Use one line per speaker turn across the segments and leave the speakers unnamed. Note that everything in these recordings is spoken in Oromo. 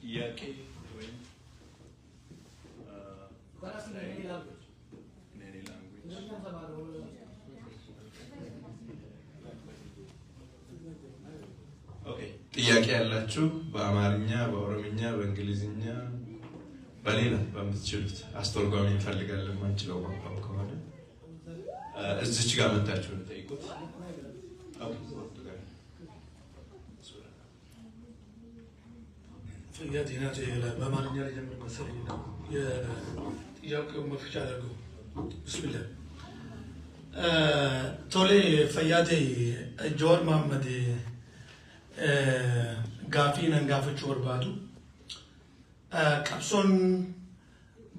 ጥያቄ ወይም ጥያቄ ያላችሁ በአማርኛ በኦሮምኛ በእንግሊዝኛ በሌላ በምትችሉት አስተርጓሚ እንፈልጋለን ማንችለው ቋንቋ ከሆነ እዚች ጋር መጣችሁ እንጠይቁት
فياتي ناتي بأمان النار جمع المسرين يا يوم مفجع لكم بسم الله تولي فياتي جور محمد غافينا غافي جور بادو كابسون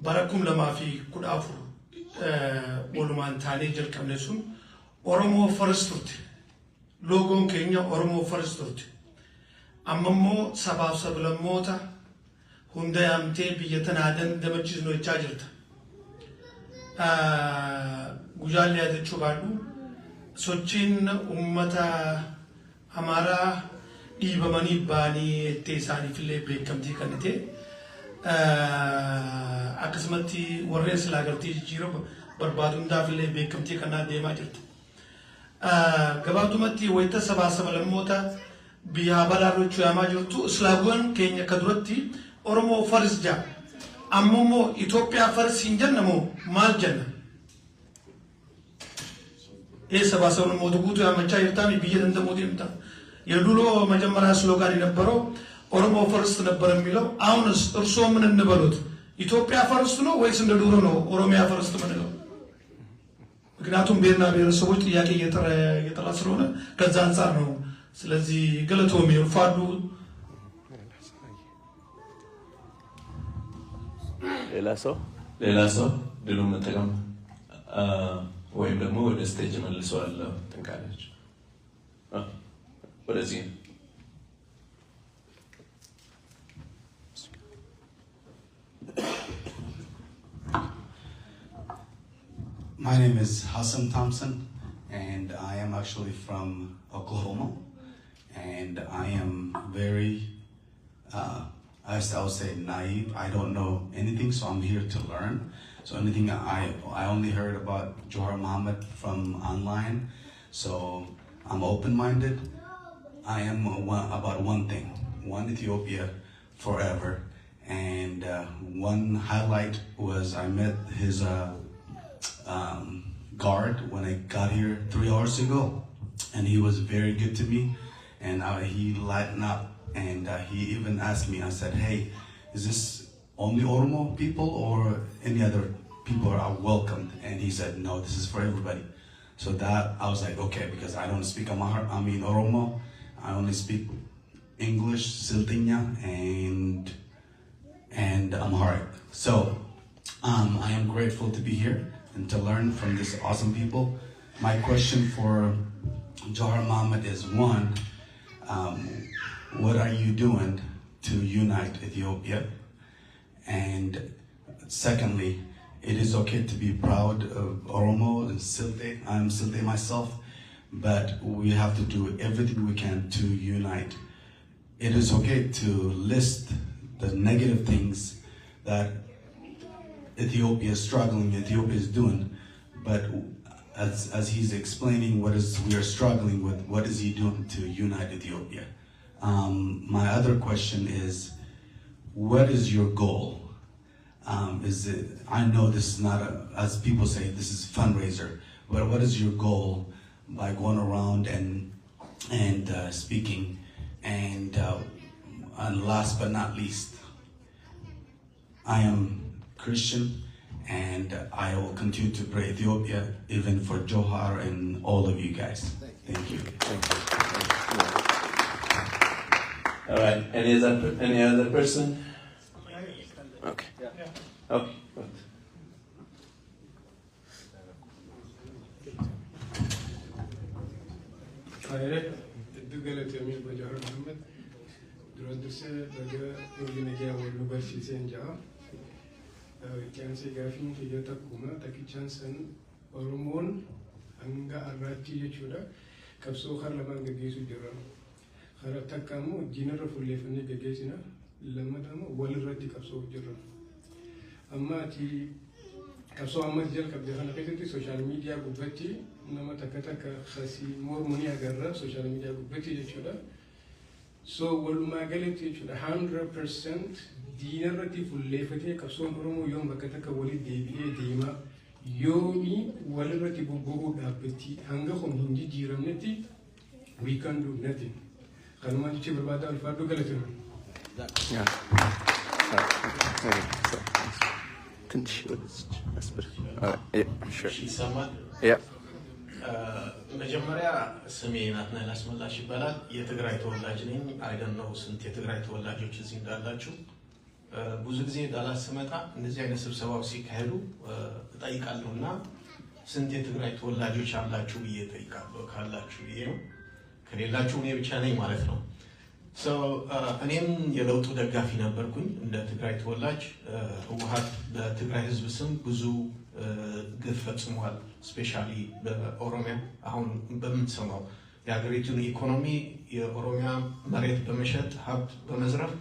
بركم لما في كل أفر ولمان ثاني جل كملسون أورمو فرستوت لوجون كينيا أورمو فرستوت أممو سباب سبلا موتا هندا يامتي بيتنادن دمجز نو يتاجرت غجال ياد تشوبادو سوچين أمتا أمارا ديبماني باني تيساني فيلي بيكمتي كنتي أقسمتي ورئيس لاغرتي جيرو بربادون دا فيلي بيكمتي كنا ديما جرت قبابتمتي ويتا سباب سبلا موتا بيا بلارو چوما جرتو اسلاغون كينيا كدرتي اورمو فرس جا اممو ايثيوبيا فرس انجنمو مال جنة اي سباسون مودغوتو يامچا يرتامي بيي دند موديمتا يدولو مجمرا سلوغان ينبرو اورمو فرس نبر ميلو اونس ارسو من نبلوت ايثيوبيا فرس نو ويس እንደ ዱሮ ነው ኦሮሚያ ፈርስ ተመነው ምክንያቱም ቤርና ቤረሰቦች ጥያቄ እየጠራ ስለሆነ ከዛ አንፃር ነው ስለዚህ ገለቶም ይርፋዱ
ሌላ ሰው ድሉ መጠቀም ወይም ደግሞ ወደ ስቴጅ መልሰዋል ተንካለች ወደዚህ
My name is Hassan Thompson and I am actually from Oklahoma. And I am very, I would say naive. I don't know anything, so I'm here to learn. So anything I only heard about Johar Muhammad from online, so I'm open-minded. I am about one thing, one Ethiopia forever. And one highlight was I met his guard when I got here 3 hours ago, and he was very good to me. And he lightened up, and he even asked me, I said, hey, is this only Oromo people or any other people are welcomed? And he said, no, this is for everybody. So that, I was like, okay, because I don't speak Oromo, I only speak English, Siltinya, and Amharic. So I am grateful to be here and to learn from these awesome people. My question for Johar Muhammad is one, what are you doing to unite Ethiopia? And secondly, it is okay to be proud of Oromo and Silte. I'm Silte myself, but we have to do everything we can to unite. It is okay to list the negative things that Ethiopia is struggling, Ethiopia is doing, but as he's explaining we are struggling with, what is he doing to unite Ethiopia? My other question is, what is your goal? I know this is not as people say, this is fundraiser, but what is your goal by going around and speaking? And last but not least, I am Christian, and I will continue to pray Ethiopia, even for Johar and all of you guys. Thank you.
Thank you. All right. Any other person? Okay. Okay.
خيرك الدقلة يمين بجهر محمد درس بجا ولنجا والنبشي سنجا كان سيجافين في جتا كوما تكيشان سن أرومون أنجا أراتي يشودا كبسو خر لما جيسو جرام خر تكامو جينر فولي فني جيسنا لما دام ولا الردي كبسوا جرا أما تي كبسوا أما تجل كبدي خنا كده سوشيال ميديا قبتي إنما تكتك خسي مور مني أجرب سوشيال ميديا قبتي جشودا so ولما قلت جشودا 100% دين الردي فل فتي كبسوا أمرهم يوم بكتك ولد ديما يومي ولا الردي بوجو دابتي هنگخم هنجي جيرانتي we can do nothing كانوا ما تجيب بعد الفادو قلتنا
ይሰማል? መጀመሪያ ስሜ ናትናኤል አስመላሽ ይባላል። የትግራይ ተወላጅ ነኝ። አይደን ነው ስንት የትግራይ ተወላጆች እዚህ እንዳላችሁ። ብዙ ጊዜ ዳላስ ስመጣ እንደዚህ አይነት ስብሰባዎች ሲካሄዱ እጠይቃለሁና ስንት የትግራይ ተወላጆች አላችሁ ብዬ እጠይቃለሁ። ካላችሁ ብዬ ነው፣ ከሌላችሁ እኔ ብቻ ነኝ ማለት ነው። እኔም የለውጡ ደጋፊ ነበርኩኝ እንደ ትግራይ ተወላጅ። ህወሓት በትግራይ ህዝብ ስም ብዙ ግፍ ፈጽሟል። ስፔሻሊ በኦሮሚያ አሁን በምንሰማው የሀገሪቱን ኢኮኖሚ የኦሮሚያ መሬት በመሸጥ ሀብት በመዝረፍ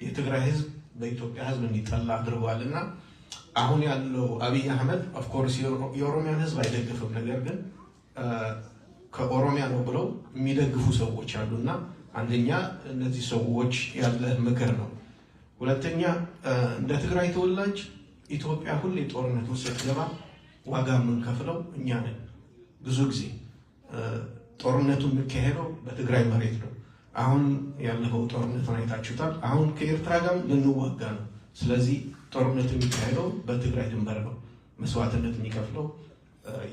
የትግራይ ህዝብ በኢትዮጵያ ህዝብ እንዲጠላ አድርጓልና አሁን ያለው አብይ አህመድ ኦፍ ኮርስ የኦሮሚያን ህዝብ አይደግፍም። ነገር ግን ከኦሮሚያ ነው ብለው የሚደግፉ ሰዎች አሉና አንደኛ እነዚህ ሰዎች ያለ ምክር ነው። ሁለተኛ እንደ ትግራይ ተወላጅ ኢትዮጵያ ሁሌ ጦርነት ውስጥ ስትገባ ዋጋ የምንከፍለው እኛ ነን። ብዙ ጊዜ ጦርነቱ የሚካሄደው በትግራይ መሬት ነው። አሁን ያለፈው ጦርነት አይታችሁታል። አሁን ከኤርትራ ጋር ልንዋጋ ነው። ስለዚህ ጦርነቱ የሚካሄደው በትግራይ ድንበር ነው። መስዋዕትነት የሚከፍለው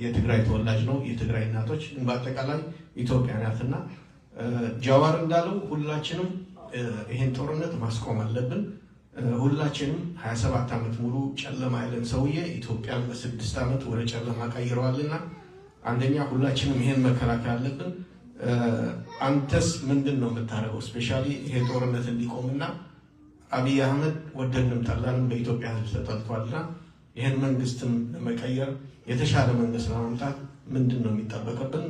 የትግራይ ተወላጅ ነው። የትግራይ እናቶች በአጠቃላይ ኢትዮጵያ ናትና ጃዋር እንዳለው ሁላችንም ይሄን ጦርነት ማስቆም አለብን። ሁላችንም 27 ዓመት ሙሉ ጨለማ ያለን ሰውዬ ኢትዮጵያን በ6 ዓመት ወደ ጨለማ ቀይረዋልና አንደኛ ሁላችንም ይሄን መከላከል አለብን። አንተስ ምንድነው የምታደርገው? ስፔሻሊ ይሄ ጦርነት እንዲቆምና አብይ አህመድ ወደንም ጠላንም በኢትዮጵያ ህዝብ ተጠልቷልና ይሄን መንግስትም ለመቀየር የተሻለ መንግስት ለማምጣት ምንድነው የሚጠበቅብን?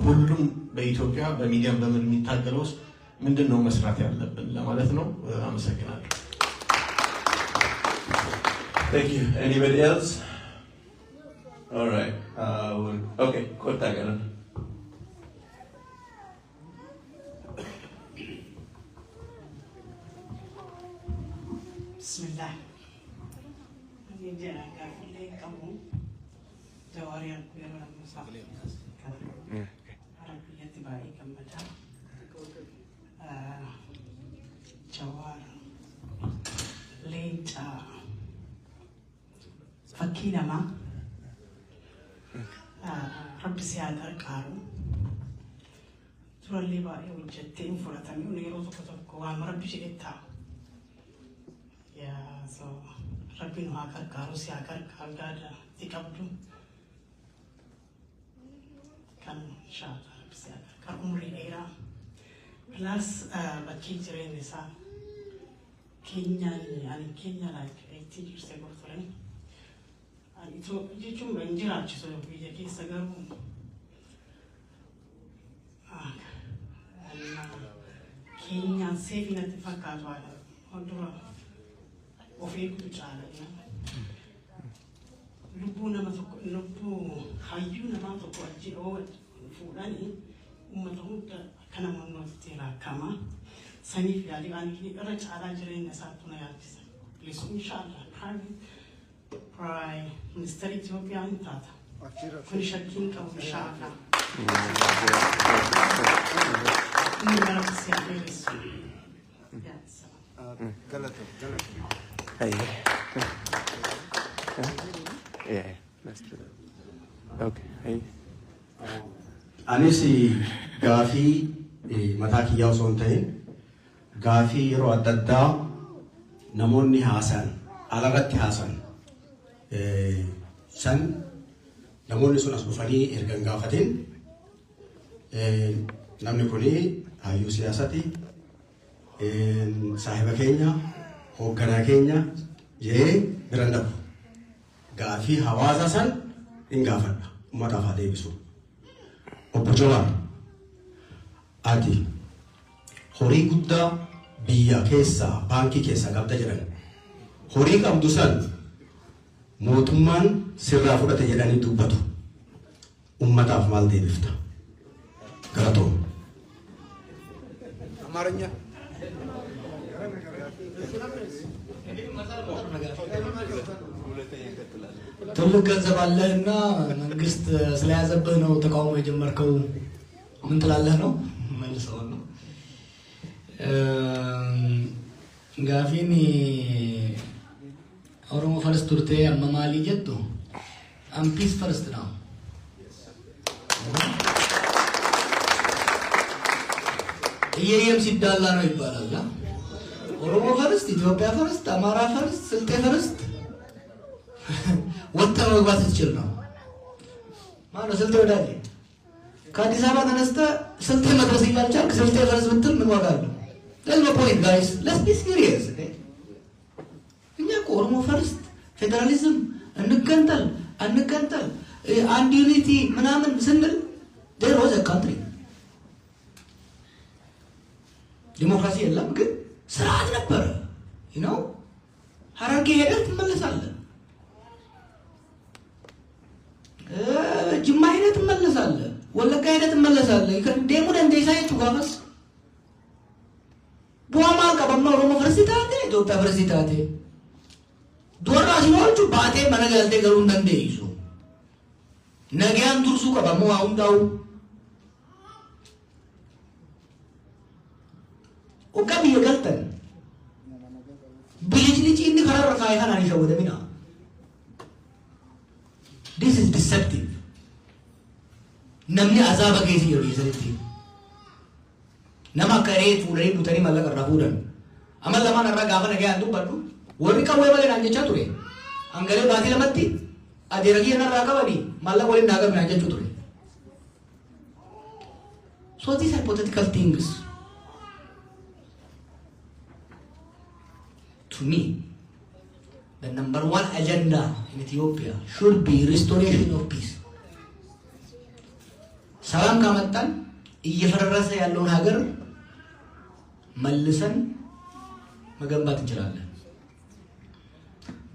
ሁሉም በኢትዮጵያ በሚዲያም በምን የሚታገለው ውስጥ ምንድነው መስራት ያለብን ለማለት ነው። አመሰግናለሁ። Thank you. Anybody else? All right. Okay. Kottagaran.
Bismillah. Ini dia agak boleh kamu jawab yang kurang musa. Arabiya tibai kamada. Jawab late fakki nama. Rabbi siagar karu. Turali ba eu jette informatami uniro to ko amara bishita. Ya so Rabbi no akar karu siagar kalgada tikabdu. Kan inshallah Rabbi siagar kar umri era. Plus bakki jire nisa Kenya like 18 years ago for him. And it's so you chum benjira chiso bije ki sagaru. Kenya saving at the fakatwa odura ofi kuchara ya. Lubu na matoko lubu hayu na matoko aji o fulani umatonta kana mono tira kama sani fiali ani rachara jire na satuna ya tisa. Please inshallah Prime Minister Ethiopia intata. Kun shakin ka inshallah.
Anis gaafii mataa kiyyaa osoo hin ta'in gaafii yeroo adda addaa namoonni haasan alarratti haasan san namoonni sun as dhufanii erga hin gaafatin namni kuni hayyuu siyaasati saahiba keenya hoogganaa keenya jee biran dabu gaafii hawaasa san hin gaafadha ummataaf haa deebisu. Obbo Jawaar ati horii guddaa biyya keessa baankii keessa qabda jedhan horii qabdu san mootummaan sirraa fudhate jedhanii dubbatu ummataaf maal deebifta galatoo
አማርኛ
ትልቅ ገንዘብ አለህና መንግስት ስለያዘብህ ነው ተቃውሞ የጀመርከው ምን ትላለህ ነው መልሰው ነው ጋፊኒ ኦሮሞ ፈርስት ቱርቴ አማማሊ ጀቱ አምፒስ ፈርስት ነው ይሄም ሲዳላ ነው ይባላል ኦሮሞ ፈርስት ኢትዮጵያ ፈርስት አማራ ፈርስት ስልጤ ፈርስት ወጣ መግባት ትችል ነው ማነው ስልጤ ወዳጅ ከአዲስ አበባ ተነስተ ስልጤ መድረስ ይላልቻል ስልጤ ፈርስት ብትል ምን ዋጋ አለው there's no point guys let's be serious okay እኛ ኦሮሞ ፈርስት ፌደራሊዝም እንገንጠል አንድ ዩኒቲ ምናምን ስንል there was a country ዲሞክራሲ የለም ግን ስርዓት ነበር you know ሐረርጌ ሄደህ ትመለሳለህ ጅማ ሄደህ ትመለሳለህ ወለጋ ሄደህ ትመለሳለህ ደሙን እንደይሳይቱ ጋበስ ቡአማ ቀበማ ኦሮሞ ፈርስታቴ ኢትዮጵያ ፈርስታቴ ዶራ ሲኖቹ ባቴ መነጋልቴ ገሩ እንደንደ ይዙ ነገያን ቱርሱ ቀበሙ አውንዳው وكم يقلتن بيجليجي إني خرر ركايها ناني شو ده منا this is deceptive نمني عذاب كيسي يروي سرتي نما كريت فوري بوتاني مالا كرافورن أما لما نرى غافن أجي عندو بدو وريكا وين مالا نانجي چاتوري أنغلي باتي لمتي أديرجي أنا راكا بني مالا وين ناغا نانجي چاتوري so these hypothetical things to me, the number one agenda in Ethiopia should be restoration of peace. ሰላም ካመጣን እየፈረረሰ ያለውን ሀገር መልሰን መገንባት እንችላለን።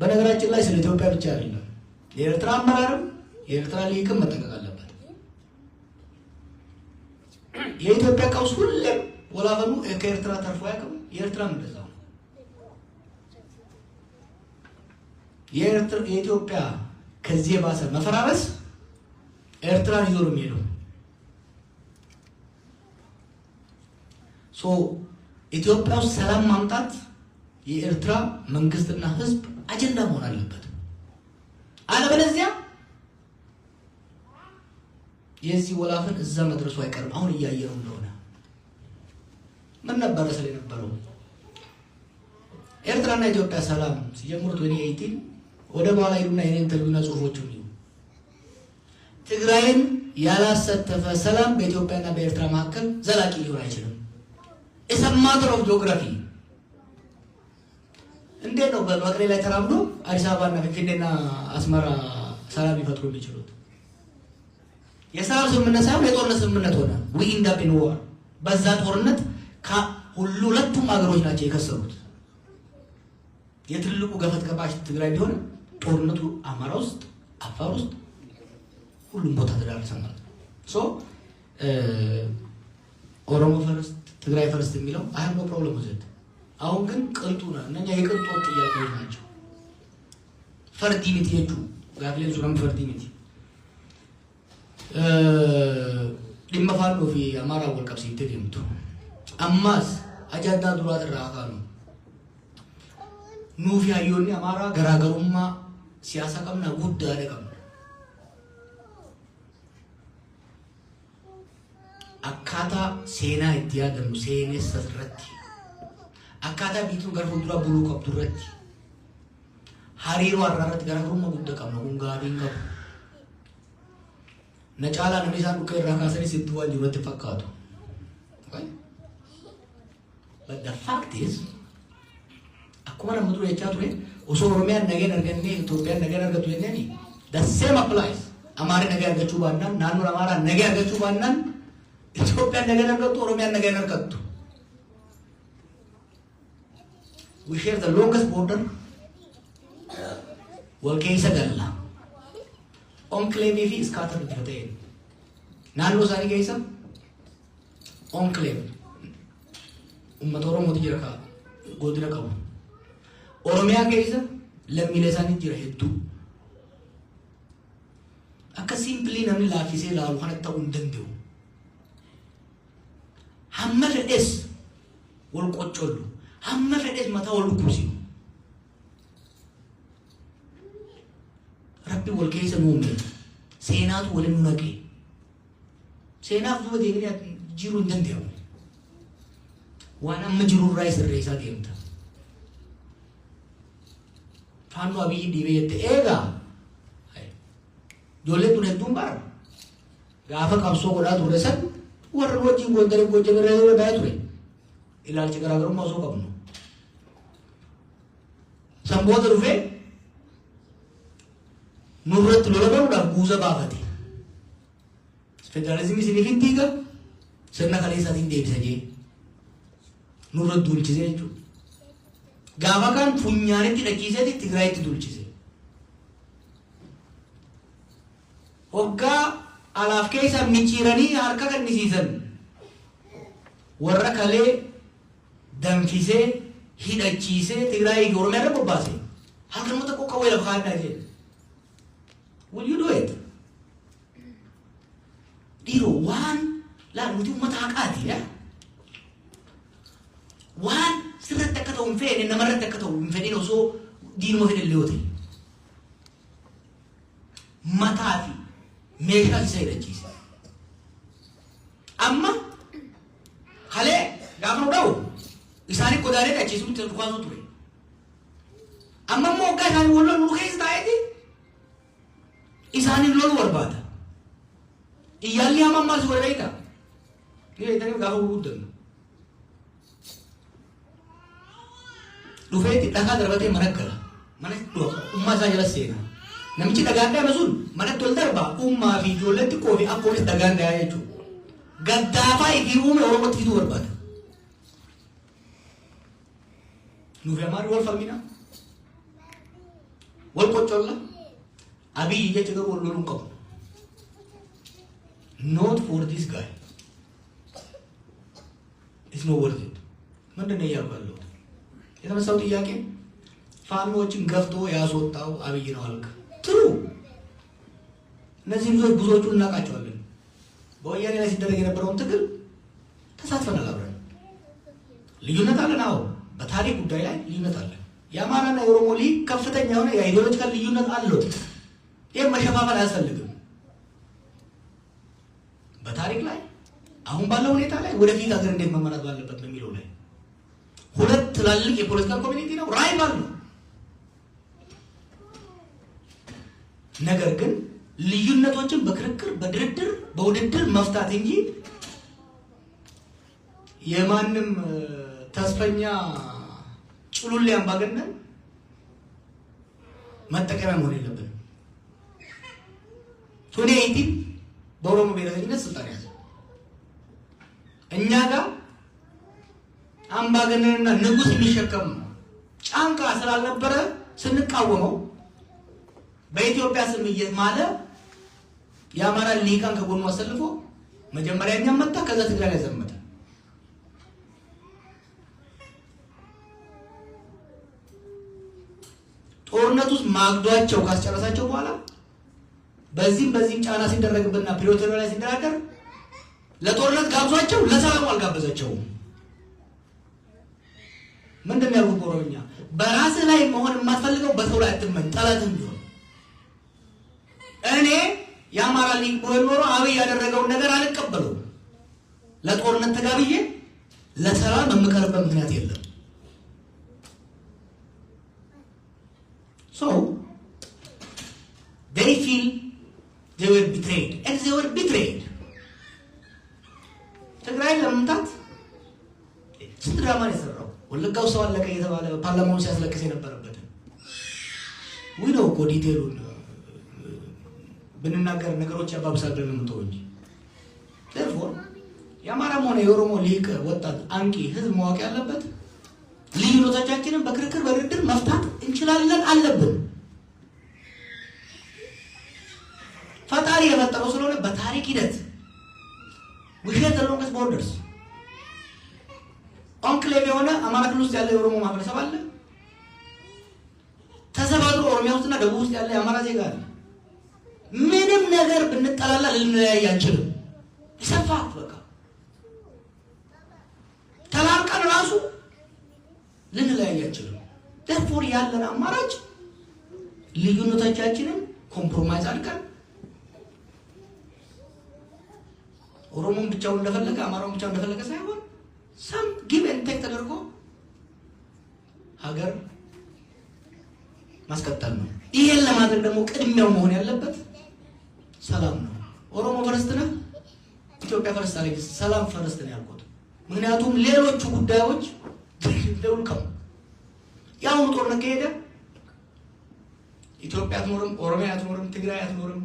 በነገራችን ላይ ስለ ኢትዮጵያ ብቻ አይደለም የኤርትራ አመራርም የኤርትራ ሊግም መጠንቀቅ አለበት። የኢትዮጵያ ቀውስ ሁሌም ወላፈኑ ከኤርትራ ተርፎ ያቀም የኤርትራም እንደዛው የኢትዮጵያ ከዚህ ባሰ መፈራረስ ኤርትራን ይዞ ነው የሚሄደው ሶ ኢትዮጵያ ውስጥ ሰላም ማምጣት የኤርትራ መንግስትና ህዝብ አጀንዳ መሆን አለበት አለበለዚያ የዚህ ወላፈን እዛ መድረሱ አይቀርም አሁን እያየነው እንደሆነ ምን ነበር ሰለ የነበረው ኤርትራና ኢትዮጵያ ሰላም ሲጀምሩት 2018 ወደ በኋላ ይሉና የኔን ተልብና ጽሁፎቹን ይሉ ትግራይን ያላሳተፈ ሰላም በኢትዮጵያና በኤርትራ መካከል ዘላቂ ሊሆን አይችልም it's a matter of geography እንዴት ነው በመቀሌ ላይ ተራምዶ አዲስ አበባና ፊንፊኔና አስመራ ሰላም ይፈጥሩ የሚችሉት የሰላም ስምምነት ሳይሆን የጦርነት ስምምነት ሆነ we end up in war በዛ ጦርነት ሁለቱም ሀገሮች ናቸው የከሰሩት የትልቁ ገፈት ቀባሽ ትግራይ ቢሆን ጦርነቱ አማራ ውስጥ አፋር ውስጥ ሁሉም ቦታ ተዳረሰ ማለት ነው ሶ ኦሮሞ ፈርስት ትግራይ ፈርስት የሚለው አይ ኖ ፕሮብለም with it አሁን ግን ቅንጡና እነኛ የቅንጡ ጥያቄዎች ናቸው ፈርዲኒቲ የጁ ጋብሌን ሱራም ፈርዲኒቲ ዲማፋን ነው ፊ አማራ ወልቀብ ሲተደምቱ አማስ አጃዳ ዱራ ተራካ ነው ኑፊ አዮኒ አማራ ገራገሩማ ሲያሳ ቀምና ጉዳይ አደቀም አካታ ሴና ኢትዮጵያደም ሴኔስ ሰረት አካታ ቢቱ ገርፉ ዱራ ብሉ ከብዱረት ሀሪሩ አራረት ገራገሩማ ጉዳይ ቀምና ጉንጋቢን ገብ ነጫላ ነሚሳን ከራ ካሰሪ ሲትዋል ይወት ፈካቱ but the fact is akkuma namatu jechaa ture osoo oromiyaan nageen arganne Itoophiyaan nageen argatu jenneen the same applies amaari nageen argachuu baannaan naannoon amaaraa nageen argachuu baannaan Itoophiyaan nageen argattu oromiyaan nageen argattu we share the longest border. Walkeessa galla. Enclave fi scattered fate. Naannoo isaanii keessa enclave. Uummata Oromoo jira ka godina qabu. Oromiyaa keessa lammiilee isaanii jira hedduu. Akka simply namni laafisee ilaalu kana ta'uu hin danda'u. Hamma fedhes wal qoccollu. Hamma fedhes mataa wal dhukkubsiisu. Rabbi wal keessa nuumne. Seenaatu waliin nu naqee. Seenaaf duuba deemnee jiruu hin danda'amu. Waan amma jiru irraa sirreessaa deemta. Faannoo Abiyyi dhiibee jette eegaa. Ijoolleen tun hedduun bara. Gaafa qabsoo godhaa ture san warra wajjin Gondarii Gojjam irra baay'ee ture. Ilaalcha garaagarummaa osoo qabnu. San booda dhufee nurratti lola baruudhaaf guuza baafate. Federaalizimii isiniif hin diiga sirna kaleessaatiin deebisa jee. Nurratti duulchisee jechuudha. Gaafa kaan funyaanitti dhachiisee Tigraayitti duulchise. Hoggaa alaaf keessa micciiranii harka kannisiisan warra kalee danfisee hidhachiisee Tigraayii fi Oromiyaa irra bobbaase. Halkan mata qoqqaa wayii lafa kaaddaa jee. Will you do it? Dhiiroo waan laal nuti uummata haqaati yaa. Waan sirratti akka ta'u hin feene namarratti akka ta'u hin fedhin osoo diinuma fedhallee yoo ta'e. Mataa fi meeshaa isa hidhachiisa. Amma kalee gaafa nu dha'u isaanii godaanee hidhachiisuun itti dhukaasuu ture. Amma immoo hoggaa isaanii wal lolu keessa taa'eeti isaanii lolu barbaada. Iyyaalli hamma ammaa si godha beektaa? Ni beektanii gaafa gurguddannu. Dhufeetti dhagaa darbatee mana gala. Mana ummaa isaa jala seena. Namichi dhagaan dhaame sun manatti ol darbaa ummaa fi ijoolletti qoofi akkoonis dhagaan dhayaa jechuudha. Gaddaafaa ifi uume Oromootti fiduu barbaada. Nuufi amaari wal falmina. Wal qoccolla. Abiyyi jecha garuu wal loluun qabu. Not for this guy. It's not worth it. ምንድነው ያባለው? የተመሳው ጥያቄ ፋኖችን ገፍቶ ያስወጣው አብይ ነው አልክ። ትሩ እነዚህ ብዙዎቹ እናቃቸዋለን። በወያኔ ላይ ሲደረግ የነበረውን ትግል ተሳትፈናል አብረን። ልዩነት አለን። አዎ በታሪክ ጉዳይ ላይ ልዩነት አለ። የአማራና የኦሮሞ ሊግ ከፍተኛ የሆነ የአይዲዮሎጂካል ልዩነት አለው። ይሄ መሸፋፈል አያስፈልግም። በታሪክ ላይ አሁን ባለው ሁኔታ ላይ ወደፊት ሀገር እንዴት መመራት ባለበት በሚለው ላይ ሁለት ትላልቅ የፖለቲካ ኮሚኒቲ ነው ራይቫል ነው። ነገር ግን ልዩነቶችን በክርክር በድርድር በውድድር መፍታት እንጂ የማንም ተስፈኛ ጭሉሌ አምባገነን መጠቀሚያ መሆን የለብንም። 2018 በኦሮሞ ብሔረተኝነት ስልጣን ያዘ። እኛ ጋር አምባገነንና ንጉስ የሚሸከም ጫንቃ ስላልነበረ ስንቃወመው በኢትዮጵያ ስም እየማለ የአማራ ሊቃን ከጎኑ አሰልፎ መጀመሪያ እኛም መጣ፣ ከዛ ትግራይ ላይ ዘመተ። ጦርነት ውስጥ ማግዷቸው ካስጨረሳቸው በኋላ በዚህም ጫና ሲደረግብና ፕሪቶሪያ ላይ ሲደራደር ለጦርነት ጋብዟቸው ለሰላም አልጋበዛቸውም። ምንድነው ያሉት ኦሮምኛ? በራስህ ላይ መሆን የማትፈልገው በሰው ላይ አትመኝ፣ ጠላትም ቢሆን። እኔ የአማራ ሊግ ቢሆን ኖሮ አብይ ያደረገውን ነገር አልቀበለውም። ለጦርነት ተጋብዬ ለሰላም የምቀርበት ምክንያት የለም። So they feel they were betrayed and they were betrayed. ትግራይ ለምታት ስንት ድራማ ነው የሰራው? ወለጋው ሰው አለቀ የተባለ ፓርላማውን ሲያስለቅስ የነበረበት ወይ ነው እኮ ዲቴሉን ብንናገር ነገሮች ያባብሳል ብለን የምንተው እንጂ። therefore የአማራም ሆነ የኦሮሞ ሊቅ ወጣት አንቂ ህዝብ ማወቅ ያለበት ልዩነቶቻችንን በክርክር በድርድር መፍታት እንችላለን አለብን። ፈጣሪ የፈጠረው ስለሆነ በታሪክ ሂደት we share the longest borders አንክሌቭ የሆነ አማራ ክልል ውስጥ ያለ የኦሮሞ ማህበረሰብ አለ። ተሰባጥሮ ኦሮሚያ ውስጥና ደቡብ ውስጥ ያለ የአማራ ዜጋ አለ። ምንም ነገር ብንጠላላ ልንለያይ አንችልም። ይሰፋት በቃ ተላርቀን ራሱ ልንለያይ አንችልም። therefore ያለን አማራጭ ልዩነቶቻችንን ኮምፕሮማይዝ አድርገን ኦሮሞን ብቻውን እንደፈለገ አማራውን ብቻውን እንደፈለገ ሳይሆን some give and take ተደርጎ ሀገር ማስቀጠል ነው። ይሄን ለማድረግ ደግሞ ቅድሚያው መሆን ያለበት ሰላም ነው። ኦሮሞ ፈርስት ነው፣ ኢትዮጵያ ፈርስት አለ። ሰላም ፈርስት ነው ያልኩት ምክንያቱም ሌሎቹ ጉዳዮች ደውልከው ያው ጦርነት ከሄደ ኢትዮጵያ አትኖርም፣ ኦሮሚያ አትኖርም፣ ትግራይ አትኖርም።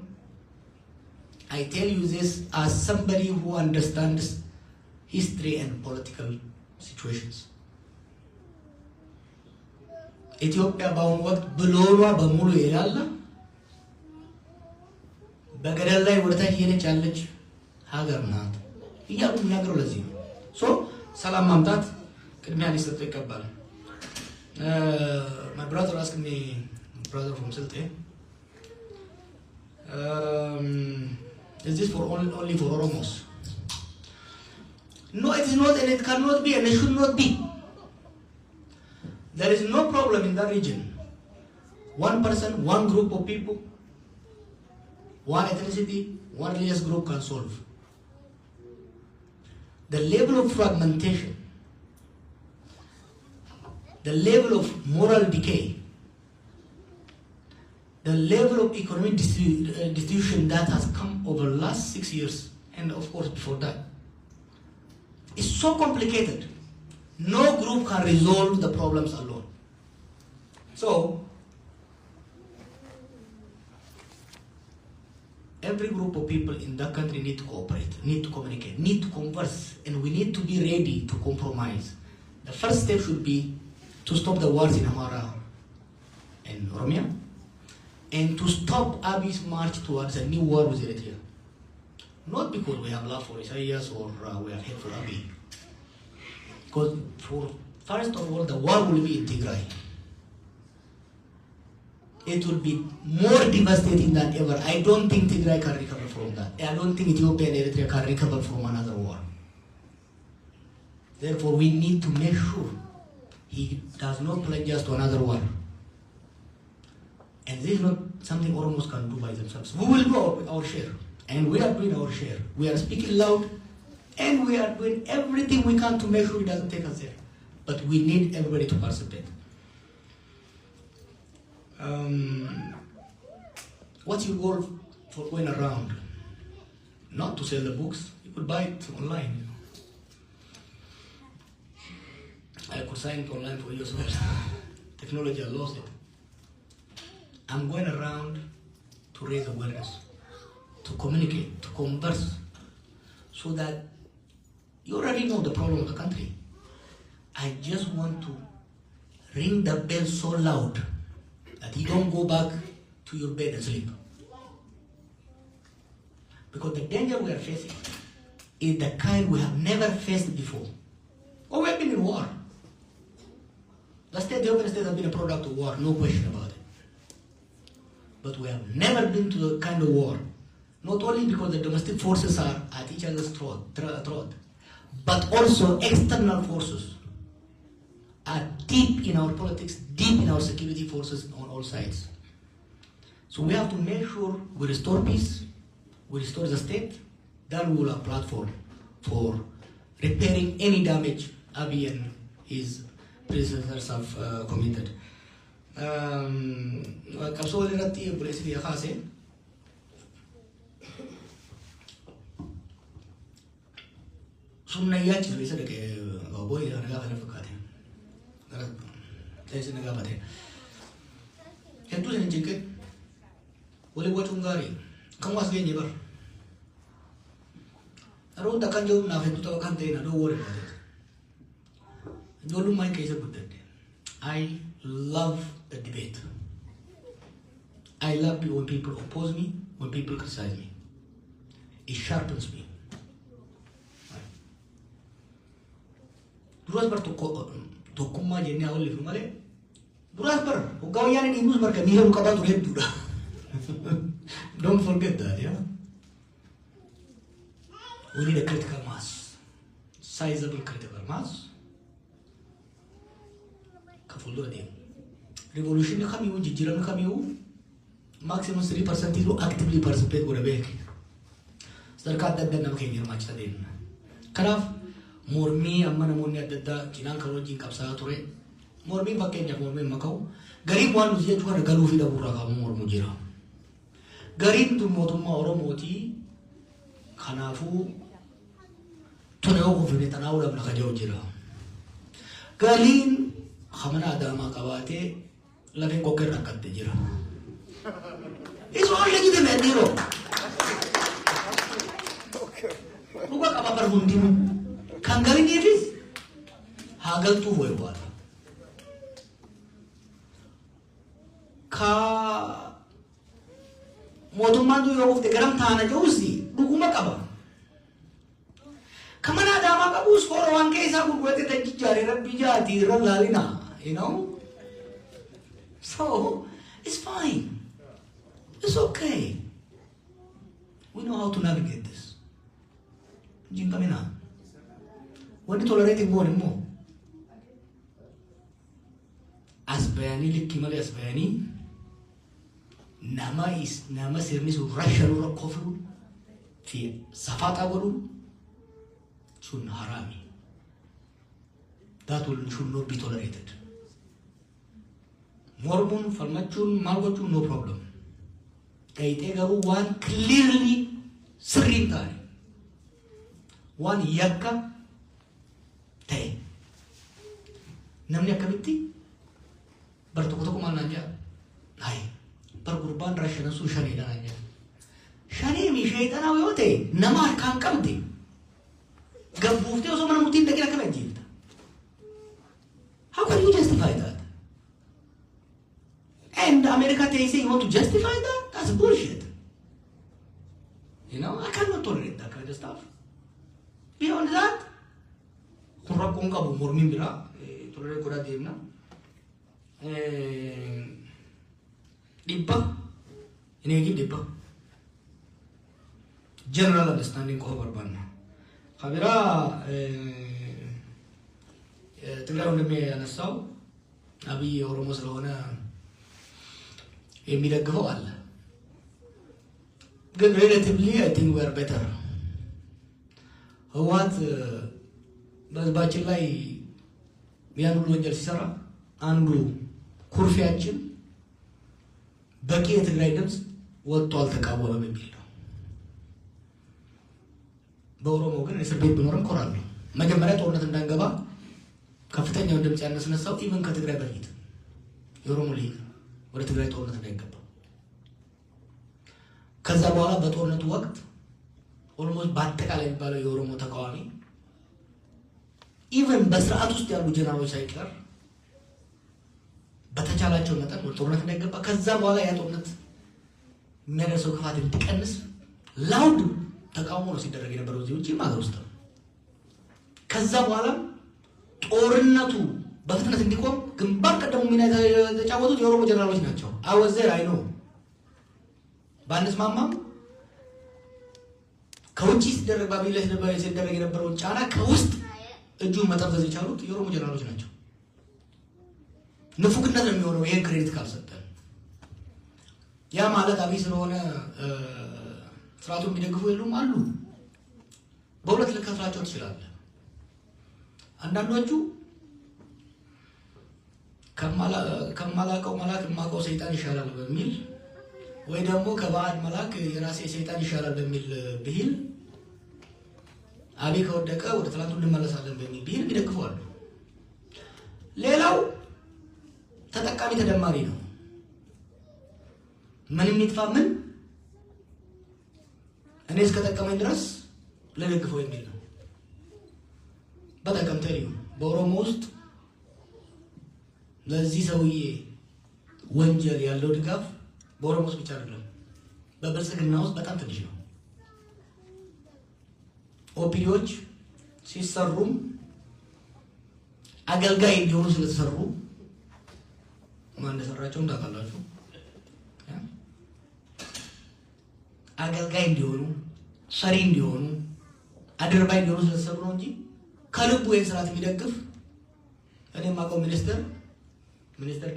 I tell you this as somebody who understands history and political situations. ኢትዮጵያ በአሁኑ ወቅት ብሎሏ በሙሉ ይላል በገደል ላይ ወደታች ሄደች ያለች ሀገር ናት እያሉ የሚናገረው ለዚህ ነው። ሰላም ማምጣት ቅድሚያ ሊሰጠው ይገባል። My brother asked me, brother from Silte, is this for only for Oromos? No, it is not, and it cannot be, and it should not be. There is no problem in that region. One person, one group of people, one ethnicity, one religious group can solve. The level of fragmentation, the level of moral decay, the level of economic distribution that has come over the last 6 years, and of course before that, is so complicated. No group can resolve the problems alone. So, every group of people in that country need to cooperate, need to communicate, need to converse, and we need to be ready to compromise. The first step should be to stop the wars in Amara and Oromia, and to stop Abiy's march towards a new war with Eritrea. Not because we have love for Isaias or we have hate for Abiy. Because first of all, the war will be in Tigray. It will be more devastating than ever. I don't think Tigray can recover from that. I don't think Ethiopia and Eritrea can recover from another war. Therefore, we need to make sure he does not plunge us to another war. And this is not something Oromos can do by themselves. We will do our share. And we are doing our share. We are speaking loud. And we are doing everything we can to make sure it doesn't take us there. But we need everybody to participate. What's your goal for going around? Not to sell the books. You could buy it online. I could sign it online for you as well. Technology has lost it. I'm going around to raise awareness, to communicate, to converse, so that you already know the problem of the country. I just want to ring the bell so loud that you don't go back to your bed and sleep. Because the danger we are facing is the kind we have never faced before. Oh, we have been in war. The Ethiopian state has been a product of war, no question about it. But we have never been to the kind of war. Not only because the domestic forces are at each other's throat, but also external forces are deep in our politics, deep in our security forces on all sides. So we have to make sure we restore peace, we restore the state, then we will have a platform for repairing any damage Abiy and his predecessors have committed. Qabsoo irratti buleessi biyya kaase sumna yaachisu isa dhaqee boy nagaa kana fakkaate teessi nagaa bate hedduu isin jinqe walii wacuun gaarii kan waas geenye bar aroon dakkan jiru naaf hedduu tapha kan ta'e na dhoowwore baate ijoollummaa hin keessa guddadde I love the debate. I love when people oppose me, when people criticize me. It sharpens me. Duras bar tokkummaa jennee haa wallifu malee duras bar hoggaa wayyaanee dhiibus bar kan miira qabaa ture hedduudha. Don't forget that, yeah. We need a critical mass, sizable critical mass. Kafuldura deemu. Revolution kamiyyuu jijjiiramni kamiyyuu maximum 3% ilu actively participate godha beeke. Sadarkaa adda addaa nama keenya hirmaachisa deemna. Kanaaf mormii amma namoonni adda addaa cinaan kan wajjin qabsaa ture. Mormii fakkeenyaaf mormii maka'u gariin waan nuti jechuu kana galuu fi dhabuurraa qabu mormu jira. Gariin tun mootummaa Oromootii kanaafuu tuna yoo kufuune xanaa'uu dhabna ka jiru jira. Galiin hamana adaamaa qabaatee lafeen qoqqee rakkatte jira. It's all legitimate, Nero. Luka apa perhundimu? Kanggalin Davis, hagal tu boy buat. Ka motumman tu yo ufte garam thana jauh si, dukuma kaba. Kamana ada mak kabus koro angke isa buat kita jari rabbi jadi lalina, you know. So it's fine. It's okay. We know how to navigate this. Jing kami na. When tolerating more and more. Asbayani likimali asbayani. Nama sirni su Russian ura kofiru. Fi safata waru. Sun harami. That should not be tolerated. Morbun, falmachun, malwachun, no problem. Kaite garu one clearly serintai. One yakka tay. Namanya kabiti bertukuk-tukuk mana aja. Hai, pergurban rasyana su syari dan aja. Syari mi syaitan awote. Nama kan kabdi. Gabufte oso mana mutin daki nak kebajil. How can you justify that? And America say you want to justify that? That's bullshit. You know, I cannot tolerate that kind of stuff. Beyond that, kurang kong kabu mormin bila, tolerate kuda dia na. Dipa, ini lagi dipa. General understanding ko berban. Kabira, tinggal udah me anasau, abi orang Muslimana. የሚደግፈው አለ ግን relatively I think we are better. ህወሓት በህዝባችን ላይ ያን ሁሉ ወንጀል ሲሰራ አንዱ ኩርፊያችን በቂ የትግራይ ድምፅ ወጥቶ አልተቃወመም የሚል ነው። በኦሮሞ ግን እስር ቤት ቢኖርም ኮራለሁ። መጀመሪያ ጦርነት እንዳንገባ ከፍተኛውን ድምፅ ያነሳሳው ኢቨን ከትግራይ በፊት የኦሮሞ ሊግ ወደ ትግራይ ጦርነት እንዳይገባ ከዛ በኋላ በጦርነቱ ወቅት ኦልሞስት በአጠቃላይ የሚባለው የኦሮሞ ተቃዋሚ ኢቨን በስርዓት ውስጥ ያሉ ጀነራሎች ሳይቀር በተቻላቸው መጠን ወደ ጦርነት እንዳይገባ ከዛ በኋላ ያ ጦርነት የሚያደርሰው ክፋት እንዲቀንስ ላውድ ተቃውሞ ነው ሲደረግ የነበረው እዚህ ውጪ ማለት ውስጥ ከዛ በኋላ ጦርነቱ በፍጥነት እንዲቆም ግንባር ቀደሙ ሚና የተጫወቱት የኦሮሞ ጀነራሎች ናቸው። አወዘር አይኖ ባንስማማም ከውጪ ሲደረግ ባቢለስ ነበር ሲደረግ የነበረው ጫና ከውስጥ እጁን መጠምዘዝ የቻሉት የኦሮሞ ጀነራሎች ናቸው። ንፉግነት ነው የሚሆነው ይሄን ክሬዲት ካልሰጠን። ያ ማለት አብይ ስለሆነ ስርዓቱን የሚደግፉ የሉም አሉ። በሁለት ልከፍላቸው ትችላለህ። አንዳንዶቹ ከማላቀው መልአክ የማውቀው ሰይጣን ይሻላል በሚል ወይ ደግሞ ከባዕድ መልአክ የራሴ ሰይጣን ይሻላል በሚል ብሂል አብይ ከወደቀ ወደ ትላንቱ እንመለሳለን በሚል ብሂል ይደግፋሉ። ሌላው ተጠቃሚ ተደማሪ ነው። ምንም ይጥፋ ምን እኔ እስከጠቀመኝ ድረስ ለደግፈው የሚል ነው። በጠቀምተ ሊሆን በኦሮሞ ውስጥ ለዚህ ሰውዬ ወንጀል ያለው ድጋፍ በኦሮሞ ውስጥ ብቻ አይደለም፣ በብልጽግና ውስጥ በጣም ትንሽ ነው። ኦፒዲዎች ሲሰሩም አገልጋይ እንዲሆኑ ስለተሰሩ ማን እንደሰራቸው እንዳውቃላችሁ? አገልጋይ እንዲሆኑ፣ ሰሪ እንዲሆኑ፣ አድርባይ እንዲሆኑ ስለተሰሩ ነው እንጂ ከልቡ ይህን ስርዓት የሚደግፍ እኔ የማውቀው ሚኒስትር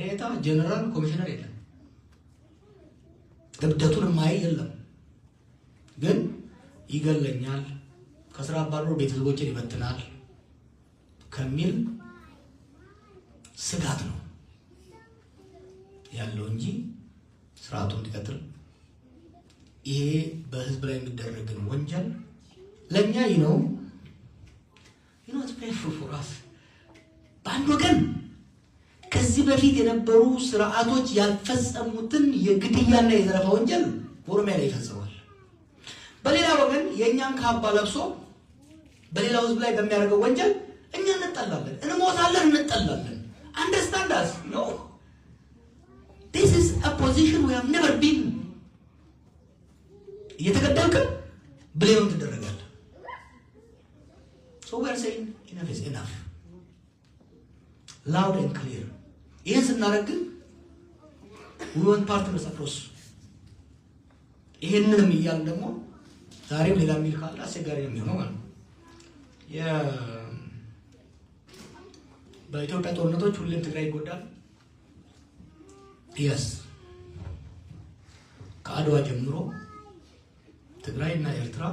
ዴኤታ፣ ጀነራል፣ ኮሚሽነር የለም። እብደቱን የማይ የለም። ግን ይገለኛል፣ ከስራ ባሮ ቤተሰቦችን ይበትናል ከሚል ስጋት ነው ያለው እንጂ ስርዓቱ እንዲቀጥል ይሄ በህዝብ ላይ የሚደረግን ወንጀል ለኛ ነው ፌርፉራስ በአንድ ወገን ከዚህ በፊት የነበሩ ስርዓቶች ያልፈጸሙትን የግድያና የዘረፋ ወንጀል በኦሮሚያ ላይ ይፈጽማል። በሌላ ወገን የእኛን ካባ ለብሶ በሌላው ህዝብ ላይ በሚያደርገው ወንጀል እኛ እንጠላለን፣ እንሞታለን፣ እንጠላለን። Understand us? No. This is a position we have never been. እየተገደልክ ብሌም ትደረጋለህ። So we are saying enough is enough. Loud and clear. ይህን ስናደርግ we want partners across. ይህንንም እያልን ደግሞ ዛሬም ሌላ የሚል ካለ አስቸጋሪ ነው የሚሆነው ማለት ነው። በኢትዮጵያ ጦርነቶች ሁሌም ትግራይ ይጎዳል። yes ከአድዋ ጀምሮ ትግራይ እና ኤርትራ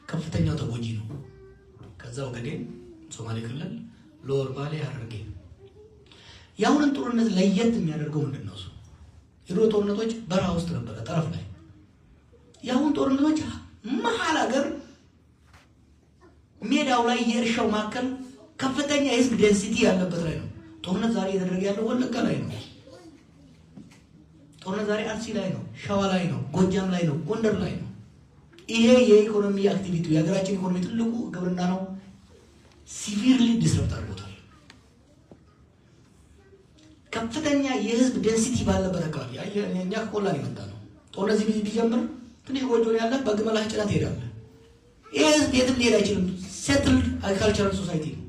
ከፍተኛው ተጎጂ ነው። ከዛው ገዴን ሶማሌ ክልል ሎወር ባሌ ሐረርጌ ያሁንን ጦርነት ለየት የሚያደርገው ምንድነው? የድሮ ጦርነቶች በረሃ ውስጥ ነበረ ጠረፍ ላይ። ያሁን ጦርነቶች መሀል ሀገር ሜዳው ላይ የእርሻው ማዕከል ከፍተኛ የህዝብ ዴንሲቲ ያለበት ላይ ነው። ጦርነት ዛሬ እየተደረገ ያለው ወለጋ ላይ ነው። ጦርነት ዛሬ አርሲ ላይ ነው፣ ሸዋ ላይ ነው፣ ጎጃም ላይ ነው፣ ጎንደር ላይ ነው። ይሄ የኢኮኖሚ አክቲቪቲ የሀገራችን ኢኮኖሚ ትልቁ ግብርና ነው። ሲቪርሊ ዲስረፕት አድርጎታል። ከፍተኛ የህዝብ ዴንሲቲ ባለበት አካባቢ እኛ ከቆላ የመጣ ነው። ጦርነት እዚህ ቢጀምር ትንሽ ጎጆ ነው ያለ፣ በግመል ጭና ትሄዳለህ። ይሄ ህዝብ የትም ሊሄድ አይችልም። ሴትልድ አግሪካልቸራል ሶሳይቲ ነው።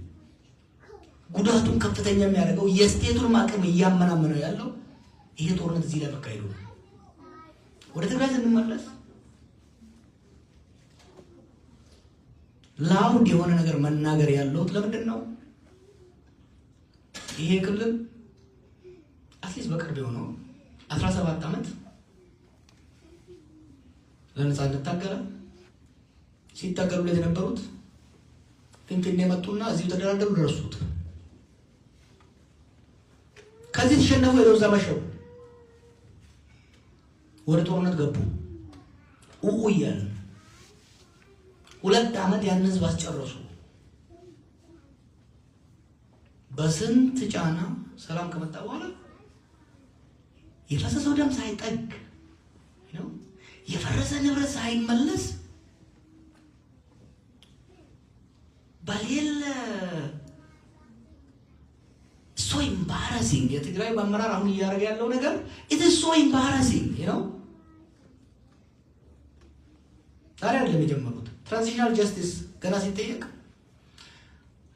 ጉዳቱን ከፍተኛ የሚያደርገው የስቴቱን አቅም እያመናመነው ያለው ይሄ ጦርነት እዚህ ላይ መካሄዱ ነው። ወደ ትግራይ ስንመለስ ላውድ የሆነ ነገር መናገር ያለው ለምንድን ነው? ይሄ ክልል አትሊስት በቅርብ የሆነው 17 ዓመት ለነጻነት ታገለ። ሲታገሉለት የነበሩት ፊንፊኔ መጡና እዚሁ ተደራደሩ፣ ደረሱት። ከዚህ ተሸነፉ፣ ሄደው እዛ መሸው፣ ወደ ጦርነት ገቡ። እያለ 2 ዓመት ያን ህዝብ አስጨረሱ። በስንት ጫና ሰላም ከመጣ በኋላ የፈሰሰው ደም ሳይጠግ ነው የፈረሰ ንብረት ሳይመለስ በሌለ ሶ ኢምባራሲንግ የትግራይ በአመራር አሁን እያደረገ ያለው ነገር it is so embarrassing ዛሬ አይደለም የጀመሩት። ትራንዚሽናል ጀስቲስ ገና ሲጠየቅ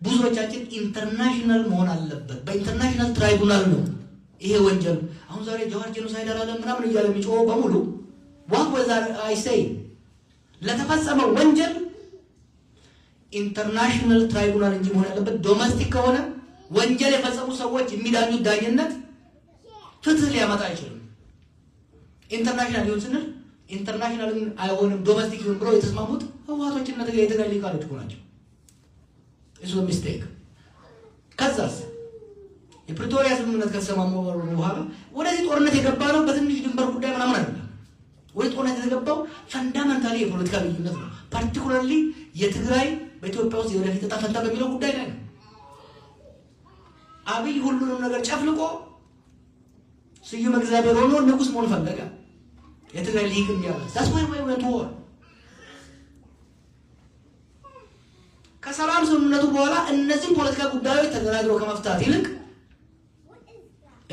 ብዙዎቻችን ኢንተርናሽናል መሆን አለበት፣ በኢንተርናሽናል ትራይቡናል ነው ይሄ ወንጀል። አሁን ዛሬ ጀዋር ጄኖሳይድ አላለም ምናምን እያለ የሚጮኸው በሙሉ what was I say ለተፈጸመው ወንጀል ኢንተርናሽናል ትራይቡናል እንጂ መሆን ያለበት ዶሜስቲክ ከሆነ ወንጀል የፈጸሙ ሰዎች የሚዳኙት ዳኝነት ፍትህ ሊያመጣ አይችልም። ኢንተርናሽናል ይሁን ስንል ኢንተርናሽናል አይሆንም ዶሜስቲክ ይሁን ብለው የተስማሙት ህወሓቶችና የትግራይ ሊቃኖች ናቸው። እሱ ሚስቴክ። ከዛስ የፕሪቶሪያ ስምምነት ከተሰማሙ በኋላ ወደዚህ ጦርነት የገባ ነው በትንሽ ድንበር ጉዳይ ምናምን አይደለም። ወደ ጦርነት የተገባው ፈንዳመንታሊ የፖለቲካ ልዩነት ነው። ፓርቲኩላርሊ የትግራይ በኢትዮጵያ ውስጥ የወደፊት ዕጣ ፈንታ በሚለው ጉዳይ ላይ ነው። አብይ ሁሉንም ነገር ጨፍልቆ ስዩም እግዚአብሔር ሆኖ ንጉስ መሆን ፈለገ። የትግራይ ሊግ የሚያበል that's why we went to war። ከሰላም ስምምነቱ በኋላ እነዚህ ፖለቲካ ጉዳዮች ተደራድረው ከመፍታት ይልቅ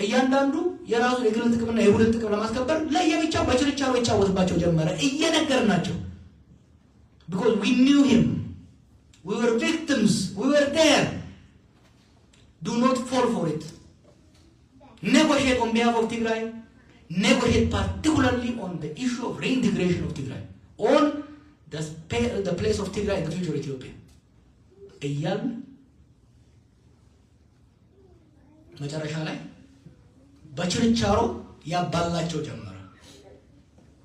እያንዳንዱ የራሱን የግል ጥቅምና የቡድን ጥቅም ለማስከበር ለየብቻው በችርቻሮ ይጫወትባቸው ጀመረ እየነገርናቸው because we knew him, we were victims, we were there. Do not fall for it. Negotiate on behalf of Tigray, negotiate particularly on the issue of reintegration of Tigray, on the place of Tigray in the future Ethiopia. እያል መጨረሻ ላይ በችርቻሮ ያባላቸው ጀመረ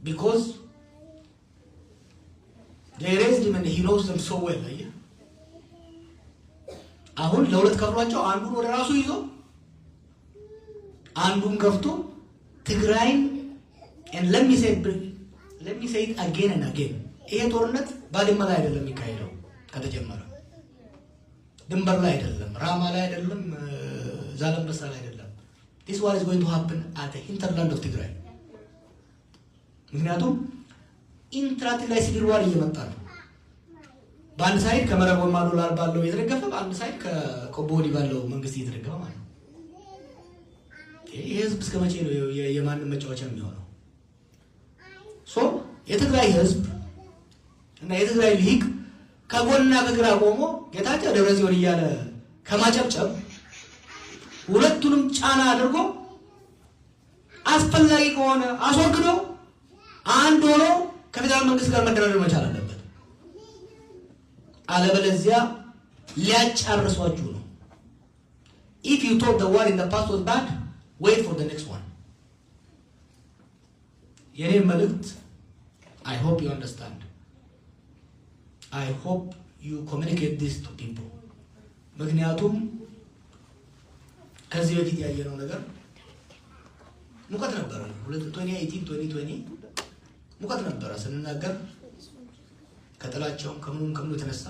because they raised him and he knows them so well. አሁን ለሁለት ከፍሏቸው አንዱን ወደ ራሱ ይዞ አንዱን ገፍቶ ትግራይን and let me say it again and again ይሄ ጦርነት ባድመ ላይ አይደለም የሚካሄደው ከተጀመረ ድንበር ላይ አይደለም ራማ ላይ አይደለም ዛላምበሳ ላይ አይደለም this war is going to happen at the hinterland of Tigray ምክንያቱም ኢንትራትላይ ሲቪል ዋር እየመጣ ነው በአንድ ሳይድ ከመረቦ ማዶላር ባለው እየተደገፈ በአንድ ሳይድ ከኮቦዲ ባለው መንግስት እየተደገፈ ማለት ነው ይሄ ህዝብ እስከ መቼ ነው የማንም መጫወቻ የሚሆነው ሶ የትግራይ ህዝብ እና የትግራይ ሊግ ከጎንና ከግራ ቆሞ ጌታቸው ደብረጽዮን እያለ ከማጨብጨብ ሁለቱንም ጫና አድርጎ አስፈላጊ ከሆነ አስወግዶ አንድ ሆኖ ከፌደራል መንግስት ጋር መደራደር መቻል አለበት አለበለዚያ ሊያጫርሷችሁ ነው if you thought the war in the past was bad wait for the next one የኔ መልእክት I hope you understand I hope you communicate this to people ምክንያቱም ከዚህ በፊት ያየነው ነገር ሙቀት ነበር 2018 ሙቀት ነበር ስንናገር ከጥላቻው ከምኑ የተነሳ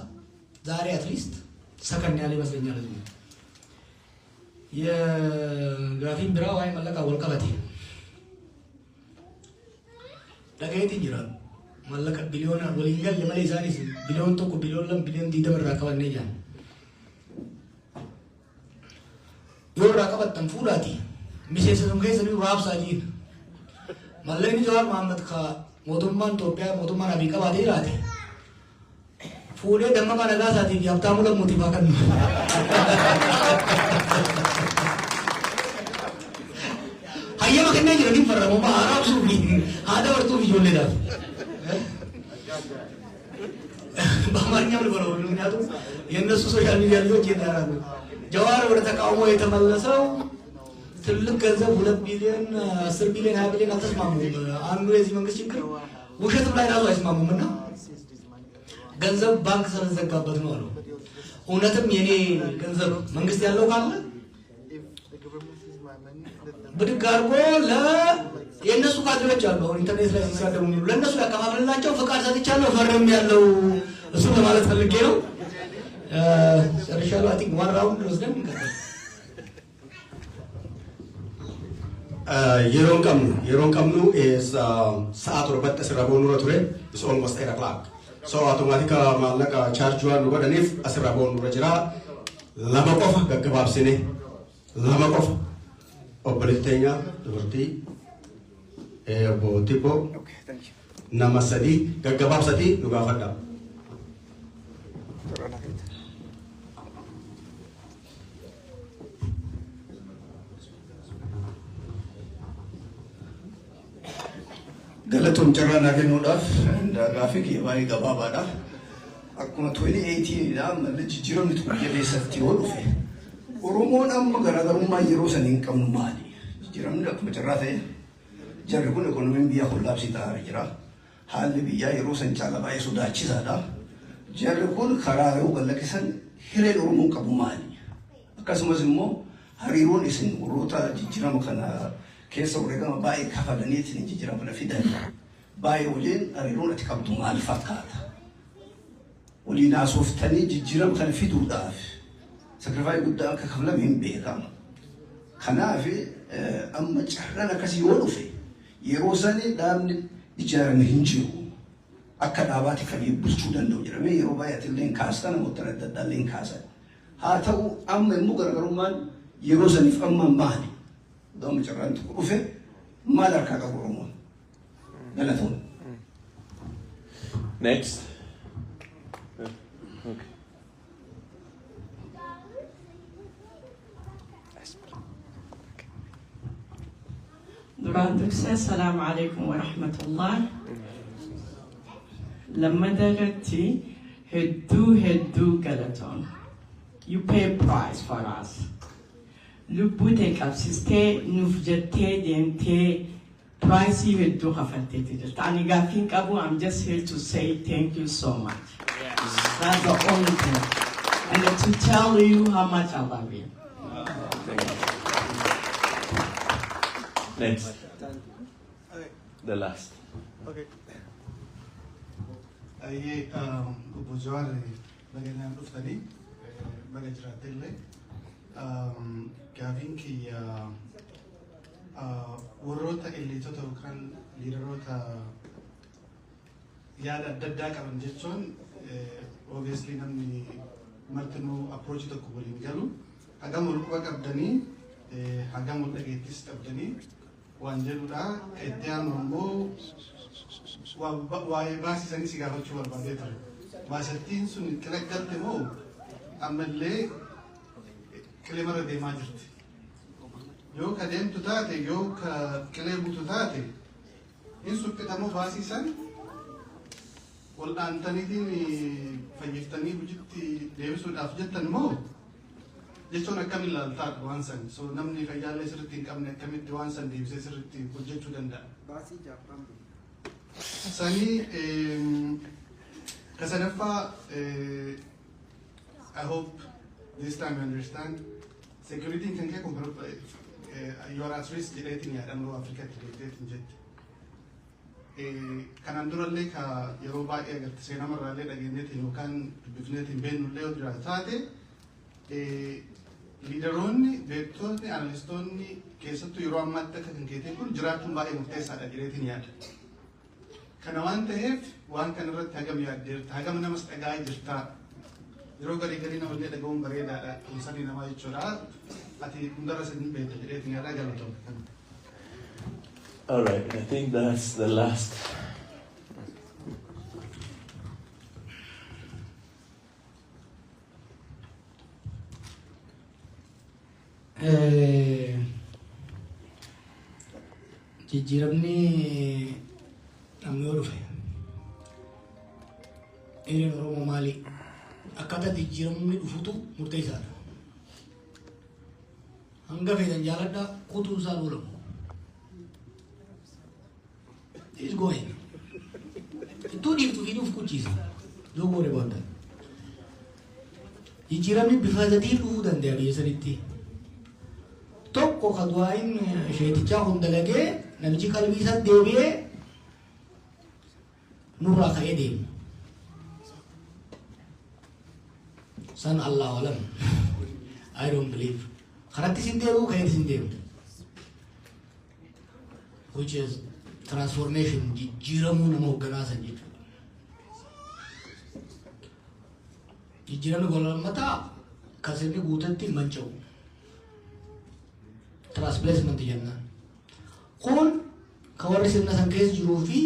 ዛሬ አትሊስት ሰከን ያለ ይመስለኛል የጋፊን ብራው አይ መለካ ወልቀበቲ ለጋይት ይጅራል መለካ ቢሊዮን ወሊንገል ለማለይዛኒ ቢሊዮን ቶኮ ቢሊዮን ዲደብራ ከወነኛ ዮራ ከበተን ፉላቲ ሚሴሰም ከይሰኒ ራብሳጂ መለኒ ጀዋር መሐመድ ካ ሞቱማን ኢትዮጵያ ሞቱማን አቢ ቀባቴ ይላል ፉሌ ደመቃ ነጋሳቲ ያብታሙ ለሙቲ ባከን አየማ ከነ ይረዲ ፈረሙ ማራብሱ አዳ ወርቱ ይጆለዳ በአማርኛው ልበለው ምክንያቱም የእነሱ ሶሻል ሚዲያ ልጆች ይናራሉ ጀዋር ወደ ተቃውሞ የተመለሰው ትልቅ ገንዘብ 2 ቢሊዮን 10 ቢሊዮን 20 ቢሊዮን አልተስማሙም አንዱ የዚህ መንግስት ችግር ውሸትም ላይ ራሱ አይስማሙምና ገንዘብ ባንክ ስለዘጋበት ነው አሉ እውነትም የኔ ገንዘብ መንግስት ያለው ካለ ብድግ አድርጎ የእነሱ ካድሬዎች አሉ አሁን ኢንተርኔት ላይ ሲሳደቡ ለእነሱ ያከፋፍልላቸው ፈቃድ ሰጥቻለሁ ፈርም ያለው እሱ ለማለት ፈልጌ ነው ጨርሻለሁ አይ ቲንክ ዋን ራውንድ ወስደን እንቀጥል
yeroon qabnu is sa'a torbatti asirra boonurra ture is almost 8 o'clock so automatica maallaqa charge waan nu godhaniif asirra boonurra jira lama qofa gaggabaabsine lama qofa obboleettii teenya dubartii obbo Tibbo nama sadii gaggabaabsatii nu gaafadha.
Galatum carraan kennuudhaaf gaafii baay'ee gabaabaadha. Akkuma 2018 dha malli jijjiiramni tokko keessatti yoo dhufe Oromoon amma garaagarummaa yeroo saniin qabnu maali? Jijjiiramni akkuma carraa ta'e jarri kun ekonomiin biyya kollaabsii ta'aa jira. Haalli biyyaa yeroo san caala baay'ee sodaachisaadha. Jarri kun karaa yoo bal'aqisan hireen Oromoon qabu maali? Akkasumas immoo hariiroon isin warroota jijjiirama kana keessa wareegama baay'ee kafalaniitiin jijjiirama kana fidan baay'ee waliin hariiroon ati qabdu maal fakkaata? Waliin haasoftanii jijjiirama kana fiduudhaaf sakrifaayi guddaa akka kafalame hin beekama. Kanaaf amma carraan akkasii yoo dhufe yeroo sanii dhaabni ijaarame hin jiru. Akka dhaabaatti kan bulchuu danda'u jedhamee yeroo baay'ee illee kaastaa namoota adda addaa illee kaasan. Haa ta'u amma immoo garaagarummaan yeroo saniif amma maali? دوم جران تكروفه ما لك هذا قرمون بلاتون.
Next. Okay.
duraan dursee assalaamu alaikum wa rahmatullah. Lama dagatti hedduu galatoon. You pay a price for us. Lubbuu ta'e qabsistee nuuf jettee deemtee pricey hedduu hafalteetti jirta. Ani gaaffiin qabu, I'm just here to say thank you so much. That's the only thing. And to tell you how much I love you.
Next. The last.
Okay. Aye, Bujwar, Baganan Uftani, Bagajratele, Gavinki, Urota Elito Kan, Liderota Yada Dadak and Jetson, obviously Nami Martino approach the Kubulingalu, Agamul Wakabdani, Hagamul Agatist Abdani, Wanjelura, Etian Rombo. Why basi sani siga hochu wal bande tar masatin sun kala galte mo amalle kelemara de majirti yo kadem tutate yo ka kelemu tutate in sukkatamo basi san wal antani din fayiftani bujitti devisu afjatan mo jechuun akkamiin ilaaltaa wansan so namni fayyaalee sirriitti hin qabne akkamitti wansan deebisee sirriitti hojjechuu danda'a. Sani Kasanafa, I hope this time you understand. Security can get you are at risk relating at Amro Africa to jet. Kanandura Lake, Yoruba, Senama Rale, again, you can be in Ben Leo Dratate. Leaderoni, Vectoni, Analystoni, Kesa to Yoromata can get a good Jaratumba and Tessa at Greating Yard. Kanawan tehef, one can read Tagam Yadir, Tagam Namas Tagai Jista, Roga Ricarina will get a gum bareda on Sunny Namaichura, at the Bundaras and Bed, rating a regalato.
All right, I think that's the last.
Jijjiiramni namni yoo dhufe eenyuun Oromoo maali? Akkaataa jijjiiramni dhufutu murteessaadha. Hanga feetan jaaladhaa kutuu isaa loolamu. It's going. Iddoo dhiiftuu fi dhuuf kuchiisa. Yoo goone booda. Jijjiiramni bifa sadii dhufuu danda'a biyya sanitti. Tokko kadu'aayin sheetichaa hundalagee namichi qalbii isaa deebi'ee nurraa ka'ee deemu. San Allah alam. I don't believe. Karatti sin deemu, ka'eeti sin deemu. Which is transformation, jijjiiramuu nama hoogganaasan jechuudha. Jijjiiramni golgammataa kasinni guutatti manca'u. Transplacement jennaan. Kun kan warri sirna san keessa jiruu fi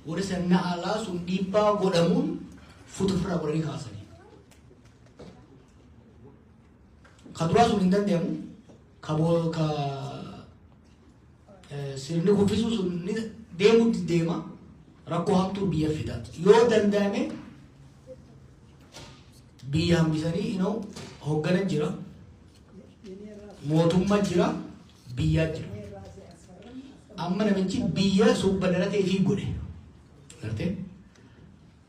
warri sirna alaa sun dhiibbaa godhamuun fuutuufirraa godhanii kaasanii. Ka duraa sun hin danda'amu. Ka sirni kuffisuu sun deemuutti deema. Rakkoo hamtuu biyya fida. Yoo danda'ame biyya hambisanii hoogganan jira. Mootummaa jira. Biyya jira. Amma namichi biyya subbadara ta'ee fi godhe. Gartee?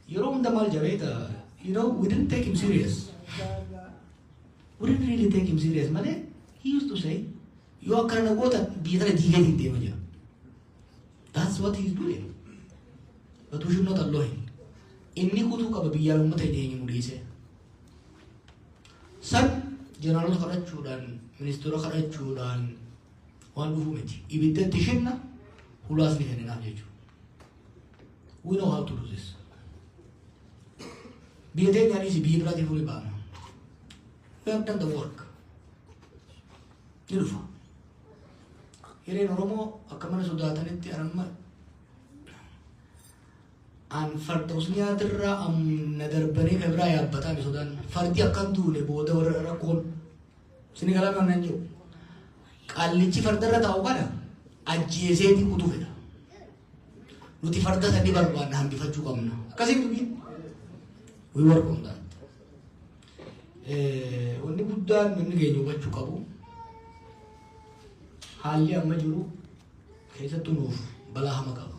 Yeroo hunda maal jabeeta, we didn't take him serious. We didn't really take him serious. Malee, he used to say, yoo akkana nagoota biyya tana diigatiin deema jira. That's what he's doing. But we should not allow him. Inni kutuu qaba biyyaan uummata hin eenyu dhiise. San jeneraalota kadhachuudhaan, ministeera kadhachuudhaan waan dhufu miti. Ibiddatti shinna hulaasni kenninaaf jechuudha. We know how to do this. Biyya teenyaanis biyya biraatiif uli baana. We have done the work. Ni dhufa. Hireen Oromoo akka mana sodaatanitti anamma an farda usniyaatirraa amna darbanii kan biraa yaabbataa sodaan fardi akkan duune booda warra rakkoon sini galaan wannan jiru qaallichi fardarra taa'u kana ajjeeseeti kutuu fedha nuti farda sadii barbaanna hambifachuu qabna akkasiin dubbiin we work on that wanni guddaan namni keenya hubachuu qabu haalli amma jiru keessattuu nuuf balaa hama qaba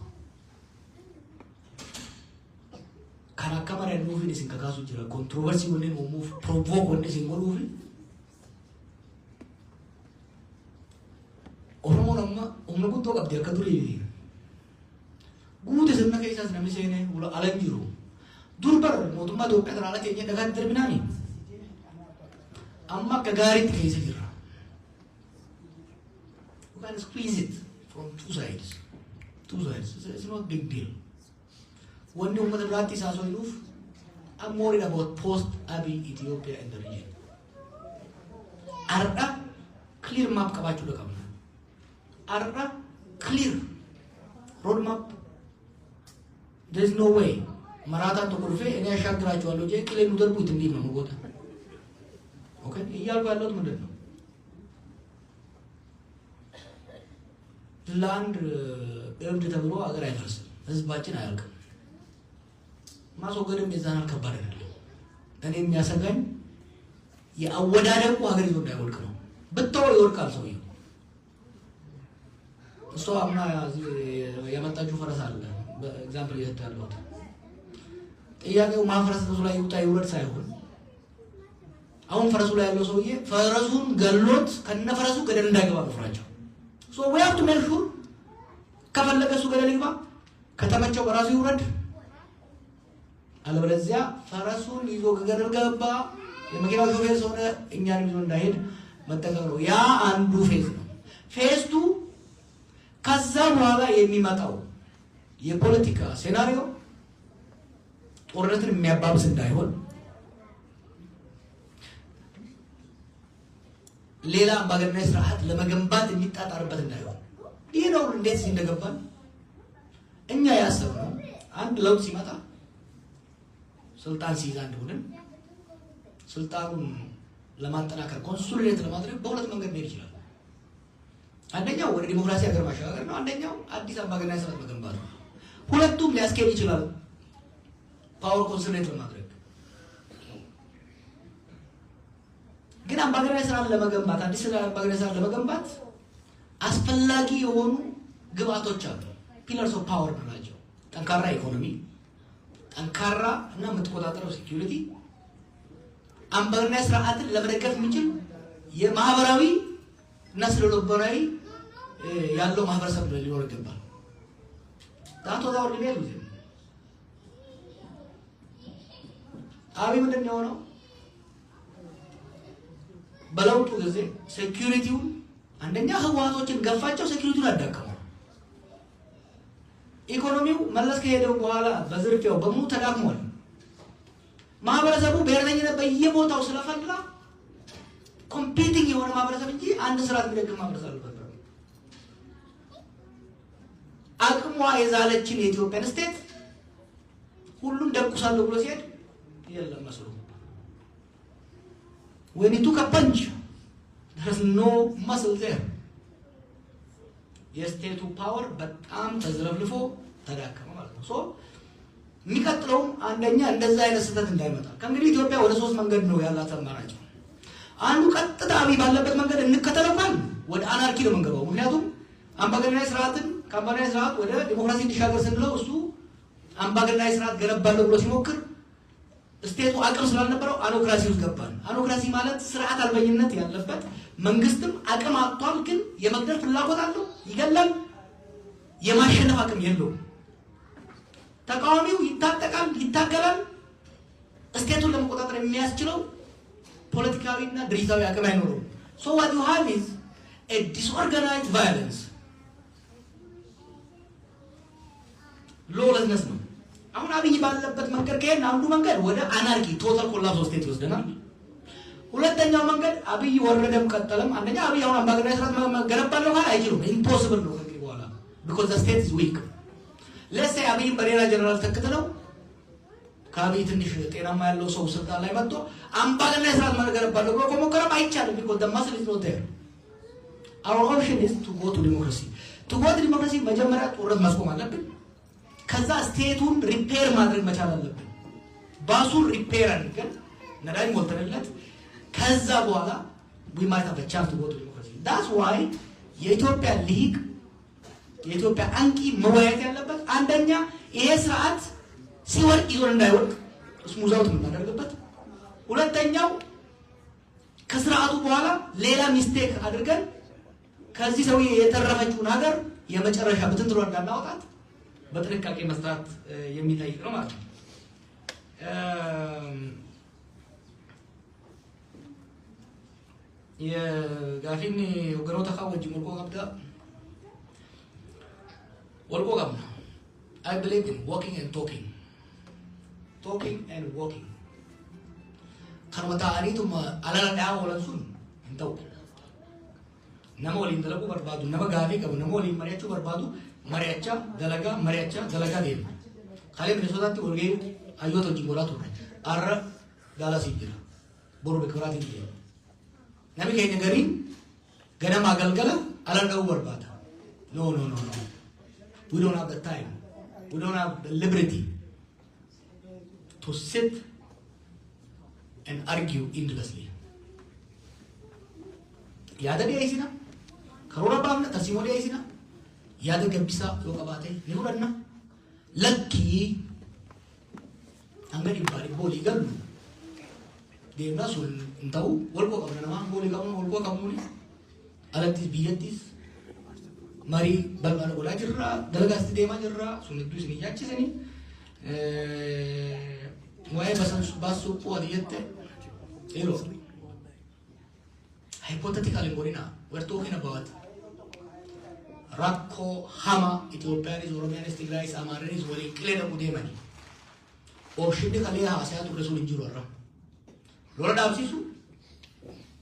kan akka marannuufin isin kakaasu jira kontroversii wanneen uumuuf provoke wanni isin godhuufi Oromoon amma humna guddoo qabdi akka durii guute sirna keessaas namni seenee alan jiru dur bar mootummaa Itoophiyaa kana ala keenya dhagaatti darbinaani amma akka gaariitti keessa jirra. You can squeeze it from two sides. It's not a big deal. Wanni ummata biraatti isaa soiluuf I'm worried about post-Abiy Ethiopia and the region. Arda clear map qabaachuu qabna. Arda clear road map. There is no way. Marataan tokko dhufee inni ashaagiraachuu jee qilee nu darbu ittiin dhiibna nu goota. Okay? Iyyaalku yaallootu ምንድን ነው? ለአንድ እብድ ተብሎ ሀገር አይፈርስም። ህዝባችን አያልቅም። ማስወገድም የዛን ከባድ አይደለም። እኔ የሚያሰጋኝ የአወዳደቁ ሀገር ይዞ እንዳይወድቅ ነው። ብተው ይወድቃል ሰውየው። እሷ አምና ያመጣችው ፈረስ አለ በኤግዛምፕል እየተታለሁት ጥያቄው ማፍረስ ላይ ይውጣ ይውረድ ሳይሆን አሁን ፈረሱ ላይ ያለው ሰውዬ ፈረሱን ገሎት ከነ ፈረሱ ገደል እንዳይገባ መፍራቸው so we have to make sure ከፈለገ እሱ ገደል ይግባ ከተመቸው በራሱ ይውረድ አለበለዚያ ፈረሱን ይዞ ገደል ገባ የመኪናው ሾፌር ሆነ እኛን ይዞ እንዳይሄድ መጠንቀቅ ነው ያ አንዱ ፌዝ ነው ፌዝ 2 ከዛ በኋላ የሚመጣው የፖለቲካ ሴናሪዮ ጦርነትን የሚያባብስ እንዳይሆን ሌላ አምባገነናዊ ስርዓት ለመገንባት የሚጣጣርበት እንዳይሆን ይሄ ነው እንዴት እንደገባን እኛ ያሰብነው አንድ ለውጥ ሲመጣ ስልጣን ሲይዝ አንድ ቡድን ስልጣኑን ለማጠናከር ኮንሶሊዴት ለማድረግ በሁለት መንገድ ነው ይችላል አንደኛው ወደ ዲሞክራሲ ሀገር ማሻገር ነው አንደኛው አዲስ አምባገነናዊ ስርዓት መገንባት ነው ሁለቱም ሊያስኬድ ይችላል ፓወር ኮንሶሊዴት ለማድረግ ግን አምባገነናዊ ስርዓት ለመገንባት አዲስ አምባገነናዊ ስርዓት ለመገንባት አስፈላጊ የሆኑ ግብአቶች አሉ ፒለርስ ኦፍ ፓወር ናቸው ጠንካራ ኢኮኖሚ ጠንካራ እና የምትቆጣጠረው ሴኩሪቲ አምባገነናዊ ስርዓትን ለመደገፍ የሚችል የማህበራዊ እና ስነ-ልቦናዊ ያለው ማህበረሰብ ሊኖር ይገባል ዳቶ ዳው ሊሜል ነው አብይ ምንድን ነው ነው በለውጡ ጊዜ ሴኩሪቲው አንደኛ ህዋቶችን ገፋቸው ሴኩሪቲውን አዳከመ ኢኮኖሚው መለስ ከሄደው በኋላ በዝርፊያው በሙሉ ተዳክሟል ማህበረሰቡ ብሔርተኝነት በየቦታው ስለፈላ ኮምፒቲንግ የሆነ ማህበረሰብ እንጂ አንድ ስርዓት የሚደግፍ ማህበረሰብ አልነበረም አቅሟ የዛለችን የኢትዮጵያን ስቴት ሁሉም ደቁሳለሁ ብሎ ሲሄድ የለም መስሎ when he took a punch there is no muscle there የስቴቱ ፓወር በጣም ተዝረፍልፎ ተዳከመ ማለት ነው ሶ የሚቀጥለው አንደኛ እንደዛ አይነት ስህተት እንዳይመጣ ከእንግዲህ ኢትዮጵያ ወደ ሶስት መንገድ ነው ያላት አማራጭ አንዱ ቀጥታ አብይ ባለበት መንገድ እንከተለናል ወደ አናርኪ ነው መንገባው ምክንያቱም አምባገነናዊ ስርዓትን ከአምባገነናዊ ስርዓት ወደ ዲሞክራሲ እንዲሻገር ስንለው እሱ አምባገነናዊ ስርዓት ገነባለሁ ብሎ ሲሞክር ስቴቱ አቅም ስላልነበረው አኖክራሲ ውስጥ ገባን አኖክራሲ ማለት ስርዓት አልበኝነት ያለበት መንግስትም አቅም አጥቷል ግን የመግደል ፍላጎት አለው ይገላል የማሸነፍ አቅም የለውም ተቃዋሚው ይታጠቃል ይታገላል ስቴቱን ለመቆጣጠር የሚያስችለው ፖለቲካዊና ድርጅታዊ አቅም አይኖርም so what you have is a disorganized violence lawlessness ነው አሁን አብይ ባለበት መንገድ ከሄን አንዱ መንገድ ወደ አናርኪ ቶታል ኮላፕስ ስቴት ይወስደናል ሁለተኛው መንገድ አብይ ወረደም ቀጠለም አንደኛ አብይ አሁን አምባገነን ስርዓት መገነባለው ካለ አይችሉም ኢምፖሲብል ነው ከዚህ በኋላ because the state is weak let's say አብይ በሌላ ጀነራል ተከተለው ከአብይ ትንሽ ጤናማ ያለው ሰው ስልጣን ላይ መጥቶ አምባገነን ስርዓት መገነባለው ብሎ ከሞከረም አይቻልም because the muscle is not there our option is to go to democracy መጀመሪያ ጦርነት ማስቆም አለብን ከዛ ስቴቱን ሪፔር ማድረግ መቻል አለብን ባሱን ሪፔር አድርገን ነዳይ ሞልተንለት ከዛ በኋላ we might have a chance to go to democracy that's why የኢትዮጵያ ሊግ የኢትዮጵያ አንቂ መወያየት ያለበት አንደኛ ይሄ ስርዓት ሲወርቅ ይዞን እንዳይወርቅ ስሙዛውት የምናደርግበት ሁለተኛው ከስርዓቱ በኋላ ሌላ ሚስቴክ አድርገን ከዚህ ሰውዬ የተረፈችውን ሀገር የመጨረሻ በትንትሮ እንዳናወጣት በጥንቃቄ መስራት የሚጠይቅ ነው ማለት ነው የጋፊን ወገኖ ተካወጅ ሙልቆ ቀብዳ ወልቆ ቀብና I believe in walking and talking and walking ከርመታ አሪቱም አላላዳ ወለሱን እንተው nama waliin dalaguu barbaadu nama gaafii qabu nama waliin mari'achuu barbaadu mari'achaa dalagaa deema kalee Minnesotaatti walgahii hayyoota wajjin godhaa turre arra Dallas jira boru Beekiraatiin jira namni keenya gariin ganamaa galgala alan dha'uu barbaada no we don't have the time we don't have the liberty to sit and argue endlessly yaada dhiyeessina karoora baafna tarsiimoo dhiyeessina yaada gabbisaa yoo qabaate ni fudhanna lakkii hanga dhibbaadhi boolii gallu deemnaa sun hin ta'u walqoo qabna namaa boolii qabnu walqoo qabnuuni alattis biyyattis marii bal'aana godhaa jirra dalagaasti deemaa jirra sun hedduu isin ijaachisanii waa'ee baasuu qo'ati jette yeroo hypothetical godina we're talking about rakko hama Ethiopianis Oromiyaanis Tigraayis Amaaraanis waliin qilee dhaquu deemani oomishni kalee haasayaa ture sun hin jiru irra lola dhaabsisu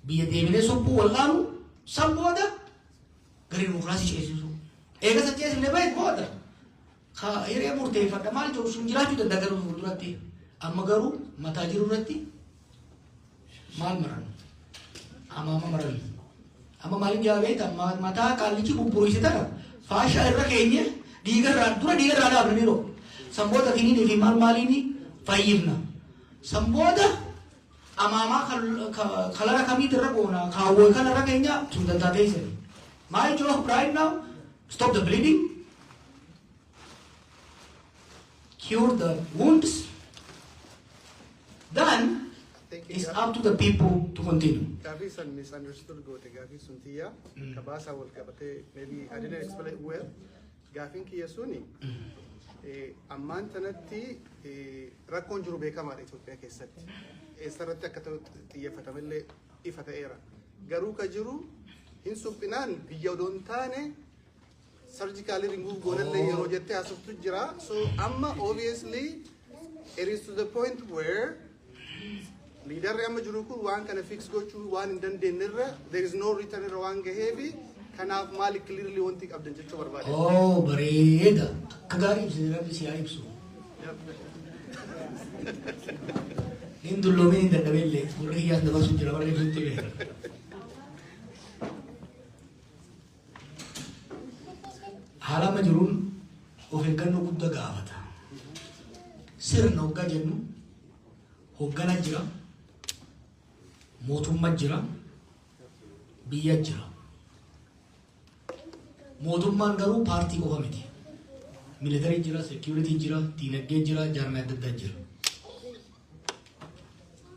biyya deeminee sobbuu wallaanu san booda garii dimokiraasii ceesisu eega san ceesifne baay'ee booda hiree murteeffadha maal jiru sun jiraachuu danda'a garuu fuulduratti amma garuu mataa jiru irratti maal maran ama maran ama malin jabe ta mata kallichi bubburu isita fasha irra keenye digarra dhaabne ro samboda kinini fi malini fayyibna samboda amama khalara kami dirra bona khawo kana ra keenya sundanta deise my job right now stop the bleeding cure the wounds then it's up to the people to continue.
Gafi san misunderstood gote gafi suntiya kabasa wal kabate maybe I didn't explain well. Gafin kiya suni amman tanatti rakkoon jiru beekamaadha Itoophiyaa keessatti. Eessarratti akka xiyyeeffatamillee ifa ta'eera. Garuu ka jiru hin suphinaan biyya odoon taane surgically remove goonallee yeroo jettee haasoftu jira. So amma obviously it is to the point where leader am jiru kun waan kana fix gochuu waan hin dandeenyerra there is no return waan gaheefi kanaaf maal clearly wanti qabdan jechuu barbaade
oh bareeda kagaari rabbi si aibsu indullo min dadabelle burriya dabasu jira barre sunti be halama jirun of eegganno guddaa gaafata sirna hoggaa jennu hoggana jira mootummaa jira biyya jira mootummaan garuu paartii qofa miti military jira security jira diinagdee jira jaarmaa adda addaa jira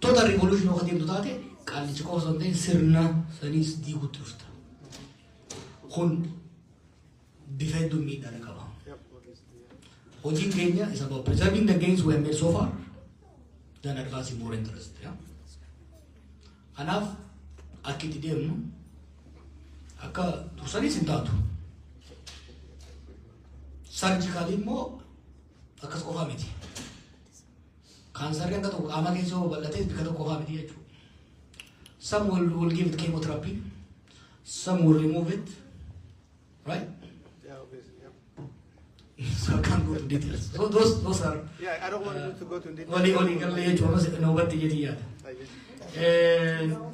total revolution of the taate qaalichi qofa sonte sirna sanis diigutti dhufta kun bifa hedduu miidhaa qaba hojiin keenya is about preserving the gains we have made so far than advancing more interest anaaf akkitti deemnu akka tursanis hin taatu surgically immoo akkas qofaa miti kaansarii akka tokko qaama keessa yoo bal'ate bika tokko qofaa miti jechuudha Some will give it chemotherapy, some will remove it, right?
Yeah, obviously. Yep.
So I can't go into details. So those are.
Yeah, I don't want you to go to details.
Only can lay to us no but the idea.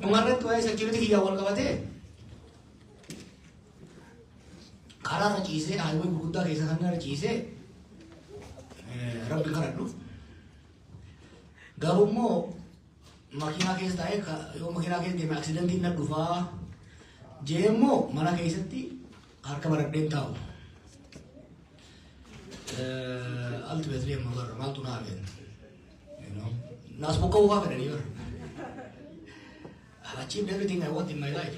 Umarret to ay security hiya wal kabate. Kara na cheese ay wo buddha kaisa hanna na cheese. Rabbi karadu. Garumo makina case tayo yo makina case game accident din na dufa. Jemo mana case ti harka baradem tao. Ultimately I'm over mal to na again. You know. Nas buka wa kada niyo. I've achieved everything I want in my life.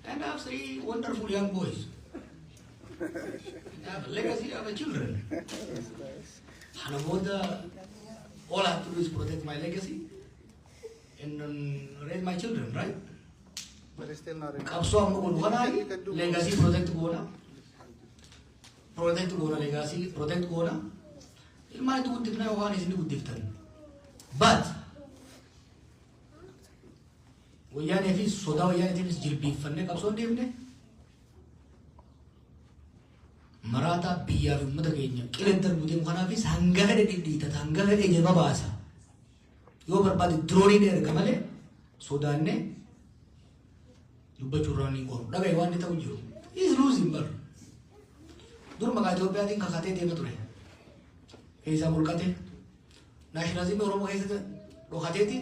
And I have 3 wonderful young boys. I have a legacy, I have children. And all I have to do is protect my legacy and raise my children, right?
But it's still not enough.
Kapso ang mukul legacy protect ko na. Protect ko na legacy, protect ko na. Ilman ito kung na yung hindi kung But ويان في الصدا ويان في الجلبي فنك أبصر ديمنه مراتا بيا في مدرجين كلا تربودي مخنا في سانغا هدي تانغا هدي جما باسا يو بربادي دروني نير كماله صدان نه يبجوراني كورو ده بيوان ده تقول is losing bar دور مقاعد جو بيادين كخاتي ديما تره هيزا ملكته nationalism में औरों कैसे तो खाते थी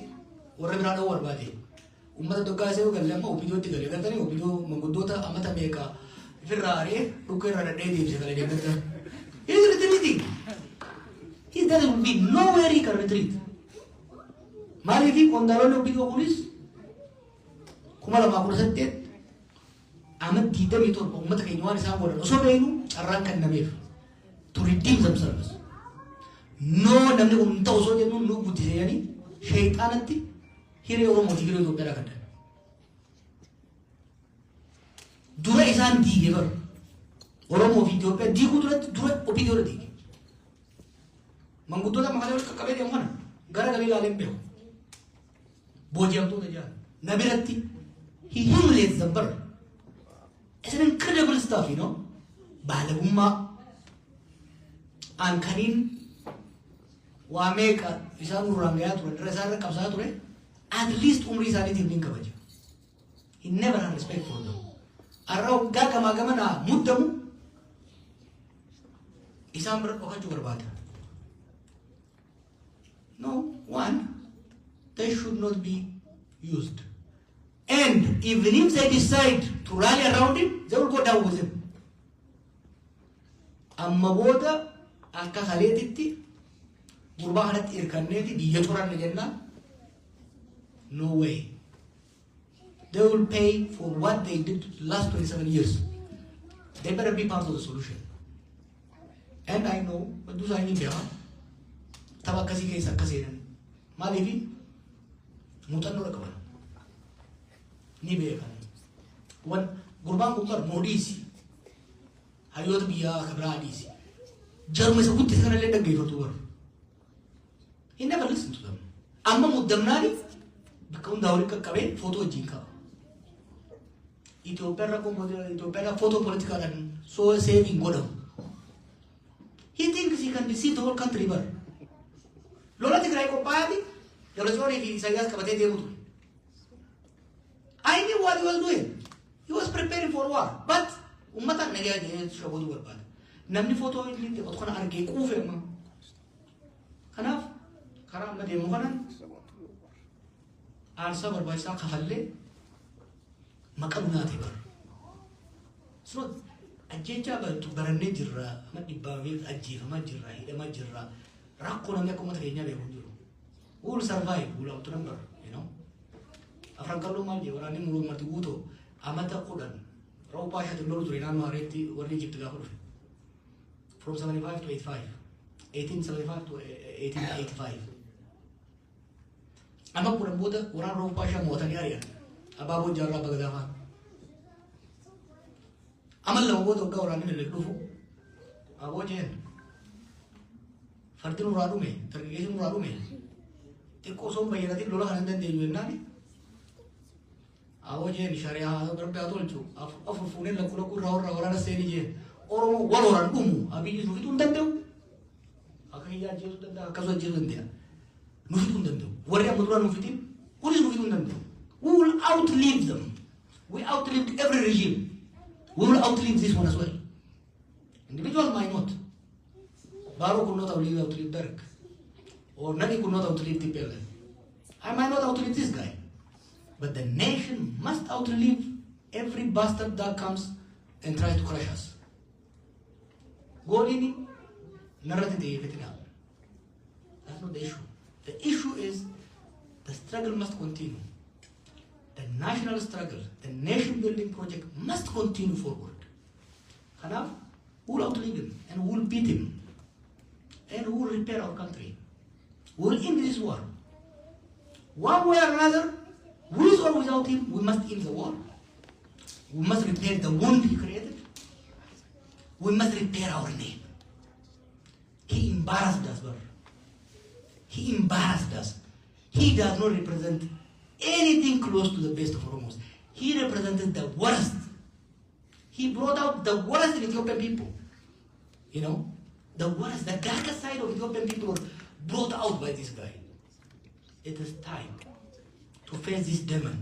और बिना तो और बातें उम्मत तो कैसे वो गले में ओपिनियन ती गले करता नहीं ओपिनियन मंगुदो था अमत अमेरिका फिर रारे रुके रारे डे दी से गले डे करता is retreating he doesn't be nowhere he can retreat माली भी कोंडालो ने ओपिनियन पुलिस कुमार माकुर सत्य अमत दीदा भी तो उम्मत के इन्वान साम बोला उसो बेइनु अर्रान करना बेफ to redeem themselves no namni umta uso jenu nu buddhi se yani shaytanatti hire oro moti giro do pera kanda dura isan dige bar oro mo video pe digu dura opi dura dige mangudo da mahale ka kabe de mana gara gali lalem pe bojam to da ja nabiratti he humiliates the bird. It's an incredible stuff, you know. Balagumma and kanin Wameka isang urangaya to resara kapsa to at least umri sani tibning kabaja. He never had respect for them. Araw gaka magamana muddamu isang berat okachu berbata. No, one, they should not be used. And even if they decide to rally around him, they will go down with him. Amma boda akka khaletitti gurba halat irkaneti diya choran lejanna. No way. They will pay for what they did last 27 years. They better be part of the solution. And I know, but do I need to tabakasi kaisa kasinan. Malivi mutan no kawan. Ni beekan. Wan gurbaan kumar modisi. Hayot biya khabradisi. Jarme se kutti sana le dagge fotuwar. He never listened to them. Amma muddamnani bikun dawri ka kabe photo jinka. Ethiopia photo political and so saving godam. He thinks he can deceive the whole country bar. Lola tigray ko paadi. Lola sorry ki sayas kabate demutu. I knew what he was doing. He was preparing for war. But ummatan nagaya je shabodu barbaad. Namni photo hindi ko khana arge kufe ma. Kanaf kara ma demu kanan. Arsa barbaisa khalle makamnati bar. So ajjecha bar tu baranne jirra ma dibba wi ajjifa ma jirra hida ma jirra rakko namya ko mata kenya be hunjuru. We will survive. We will outnumber, you know. Afrankallo malje warani mulu marti guto amata kudan raw pasha to lolu rinan mareti warni jibt ga khurf from 75 to 85 1875 to 1885 ama kudan boda waran raw pasha motani area ababo jarra bagdafa amal law boda ga warani le dufu abo jen fardinu radu me targejin radu me te ko som bayirati lola hanan den de nani አወጀን ሸሪያ በረዳቶቹ አፍፉኔን ለኩለኩ ራወራ ሰይንጄ ኦሮሞ ወሎራን ዱሙ አብይ ኑፊቱ እንደው አከያ ጀሱ ደዳ ከሶጀ እንዲያ ኑፊቱ እንደው ወሪያ ሙድራ ኑፊቲን ሁሉ ኑፊቱ እንደው we will outlive them. We outlived every regime. We will outlive this one as well. Individual might not. Baro could not outlive Derek. Or Nani could not outlive TPLF. I might not outlive this guy. But the nation must outlive every bastard that comes and tries to crush us. Golini, narrative. That's not the issue. The issue is the struggle must continue. The national struggle, the nation building project must continue forward. Hanaf, we will outlive him and we will beat him and we will repair our country. We will end this war. One way or another, with or without him, we must end the war. We must repair the wound he created. We must repair our name. He embarrassed us, brother. He embarrassed us. He does not represent anything close to the best of Oromos. He represented the worst. He brought out the worst in Ethiopian people. You know, the worst, the darkest side of Ethiopian people was brought out by this guy. It is time to face this demon.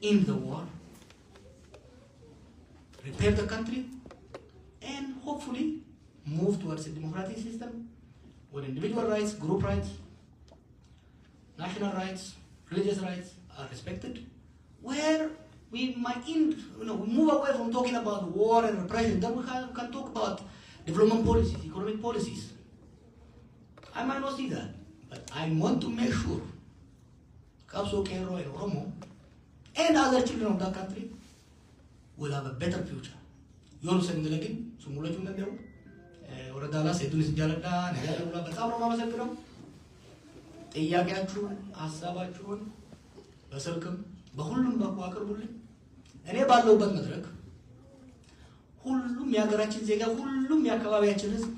In the war, repair the country, and hopefully move towards a democratic system where individual rights, group rights, national rights, religious rights are respected, where we might we move away from talking about war and repression, then we can talk about development policies, economic policies. I might not see that, but I want to make sure Kapso, Kero, and Oromo, and other children of that country will have a better future. You understand the legend? Sumulachun and Deo, Oradala, Sedunis Jalada, Negala, Batama, Masakram. ጥያቄያችሁን ሐሳባችሁን በስልክም በሁሉም በኩል አቅርቡልኝ። እኔ ባለውበት መድረክ ሁሉም የሀገራችን ዜጋ ሁሉም የአካባቢያችን ህዝብ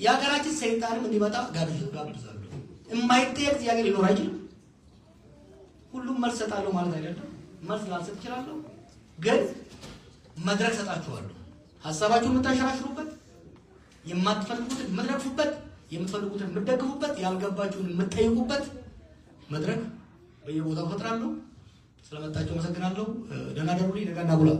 የሀገራችን ሰይጣንም እንዲመጣ ጋብዛለሁ። የማይጠየቅ ጥያቄ ሊኖር አይችልም። ሁሉም መልስ ሰጣለሁ ማለት አይደለም። መልስ ላልሰጥ እችላለሁ፣ ግን መድረክ ሰጣችኋለሁ። ሐሳባችሁን የምታሸራሽሩበት፣ የማትፈልጉትን የምትነቅፉበት፣ የምትፈልጉትን የምትደግፉበት፣ ያልገባችሁን የምትጠይቁበት መድረክ በየቦታው ፈጥራለሁ። ስለመጣችሁ አመሰግናለሁ። ደህና ደሩልኝ። ነገና ጉላ